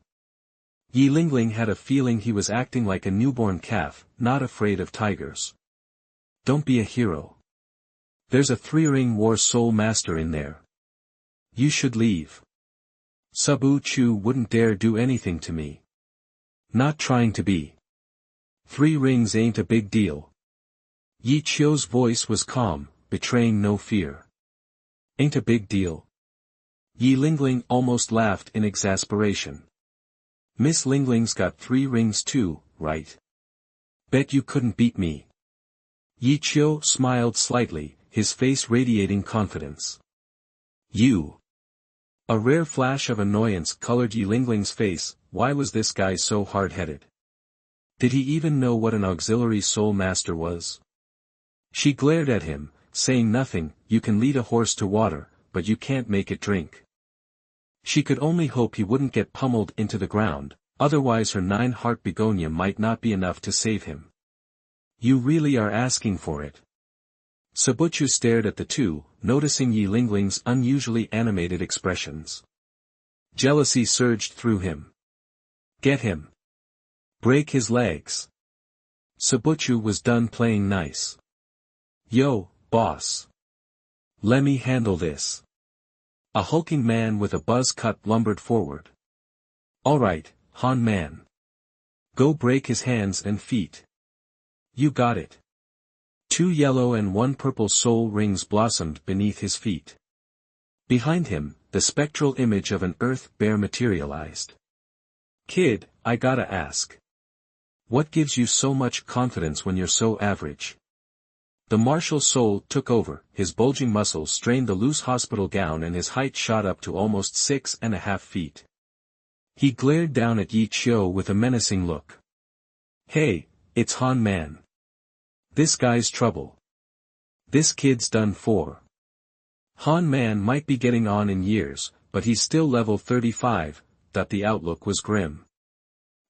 Yi Lingling had a feeling he was acting like a newborn calf, not afraid of tigers. "Don't be a hero. There's a 3-ring war soul master in there. You should leave. Sabuchu wouldn't dare do anything to me. Not trying to be. 3 rings ain't a big deal." Yi Qiu's voice was calm, betraying no fear. "Ain't a big deal?" Yi Lingling almost laughed in exasperation. "Miss Lingling's got 3 rings too, right? Bet you couldn't beat me." Yi Qiu smiled slightly, his face radiating confidence. "You." A rare flash of annoyance colored Yi Lingling's face. Why was this guy so hard-headed? Did he even know what an auxiliary soul master was? She glared at him, saying nothing. "You can lead a horse to water, but you can't make it drink." She could only hope he wouldn't get pummeled into the ground, otherwise her 9-heart begonia might not be enough to save him. "You really are asking for it." Sabuchu stared at the 2, noticing Yi Lingling's unusually animated expressions. Jealousy surged through him. "Get him. Break his legs." Sabuchu was done playing nice. "Yo, boss. Let me handle this. A hulking man with a buzz cut lumbered forward. All right, Han Man. Go break his hands and feet. You got it. 2 yellow and 1 purple soul rings blossomed beneath his feet. Behind him, the spectral image of an earth bear materialized. Kid, I gotta ask. What gives you so much confidence when you're so average? The martial soul took over, his bulging muscles strained the loose hospital gown and his height shot up to almost 6.5 feet. He glared down at Yi Qiu with a menacing look. Hey, it's Han Man. This guy's trouble. This kid's done for. Han Man might be getting on in years, but he's still level 35, the outlook was grim.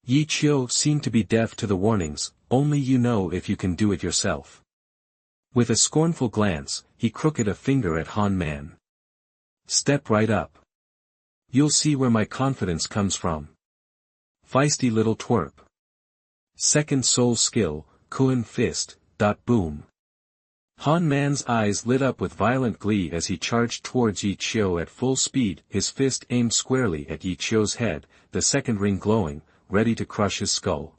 Yi Qiu seemed to be deaf to the warnings, only you know if you can do it yourself. With a scornful glance, he crooked a finger at Han Man. Step right up. You'll see where my confidence comes from. Feisty little twerp. Second soul skill, Kun fist, boom. Han Man's eyes lit up with violent glee as he charged towards Yi Qiu at full speed, his fist aimed squarely at Yi Qiu's head, the second ring glowing, ready to crush his skull.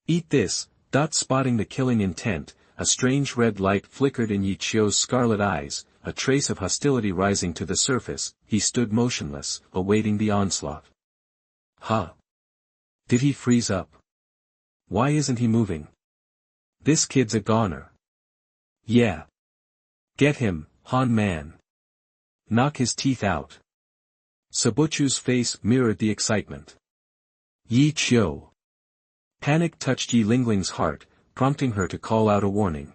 Eat this, spotting the killing intent, a strange red light flickered in Yi Qiu's scarlet eyes, a trace of hostility rising to the surface, he stood motionless, awaiting the onslaught. Huh? Did he freeze up? Why isn't he moving? This kid's a goner. Yeah. Get him, Han Man. Knock his teeth out. Sabuchu's face mirrored the excitement. Yi Qiu. Panic touched Yi Lingling's heart, prompting her to call out a warning.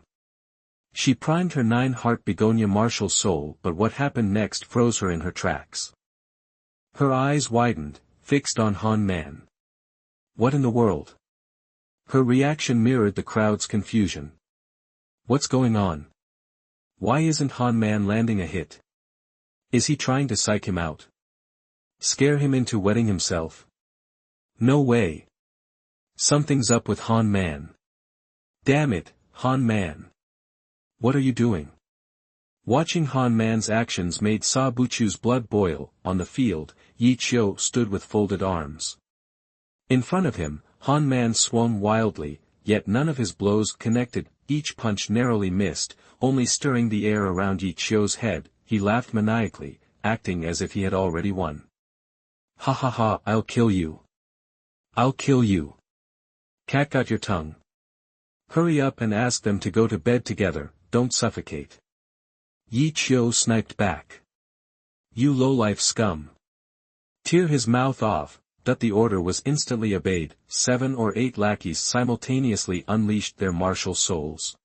She primed her 9-heart begonia martial soul, but what happened next froze her in her tracks. Her eyes widened, fixed on Han Man. What in the world? Her reaction mirrored the crowd's confusion. What's going on? Why isn't Han Man landing a hit? Is he trying to psych him out? Scare him into wetting himself? No way. Something's up with Han Man. Damn it, Han Man. What are you doing? Watching Han Man's actions made Sabuchu's blood boil. On the field, Yi Qiu stood with folded arms. In front of him, Han Man swung wildly, yet none of his blows connected, each punch narrowly missed, only stirring the air around Yi Qiu's head. He laughed maniacally, acting as if he had already won. Ha ha ha, I'll kill you. I'll kill you. Cat got your tongue. Hurry up and ask them to go to bed together, don't suffocate. Yi Qiu sniped back. You lowlife scum. Tear his mouth off. The order was instantly obeyed. 7 or 8 lackeys simultaneously unleashed their martial souls.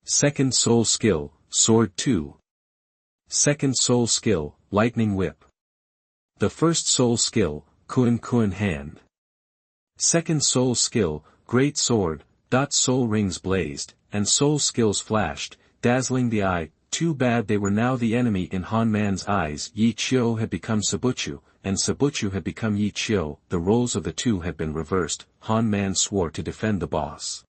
Second soul skill, Sword 2. Second soul skill, Lightning Whip. The first soul skill, Kun Hand. Second soul skill, Great Sword. Soul rings blazed, and soul skills flashed, dazzling the eye. Too bad they were now the enemy in Han Man's eyes. Yi Qiu had become Sabuchu, and Sabuchu had become Yi Qiu. The roles of the two had been reversed. Han Man swore to defend the boss.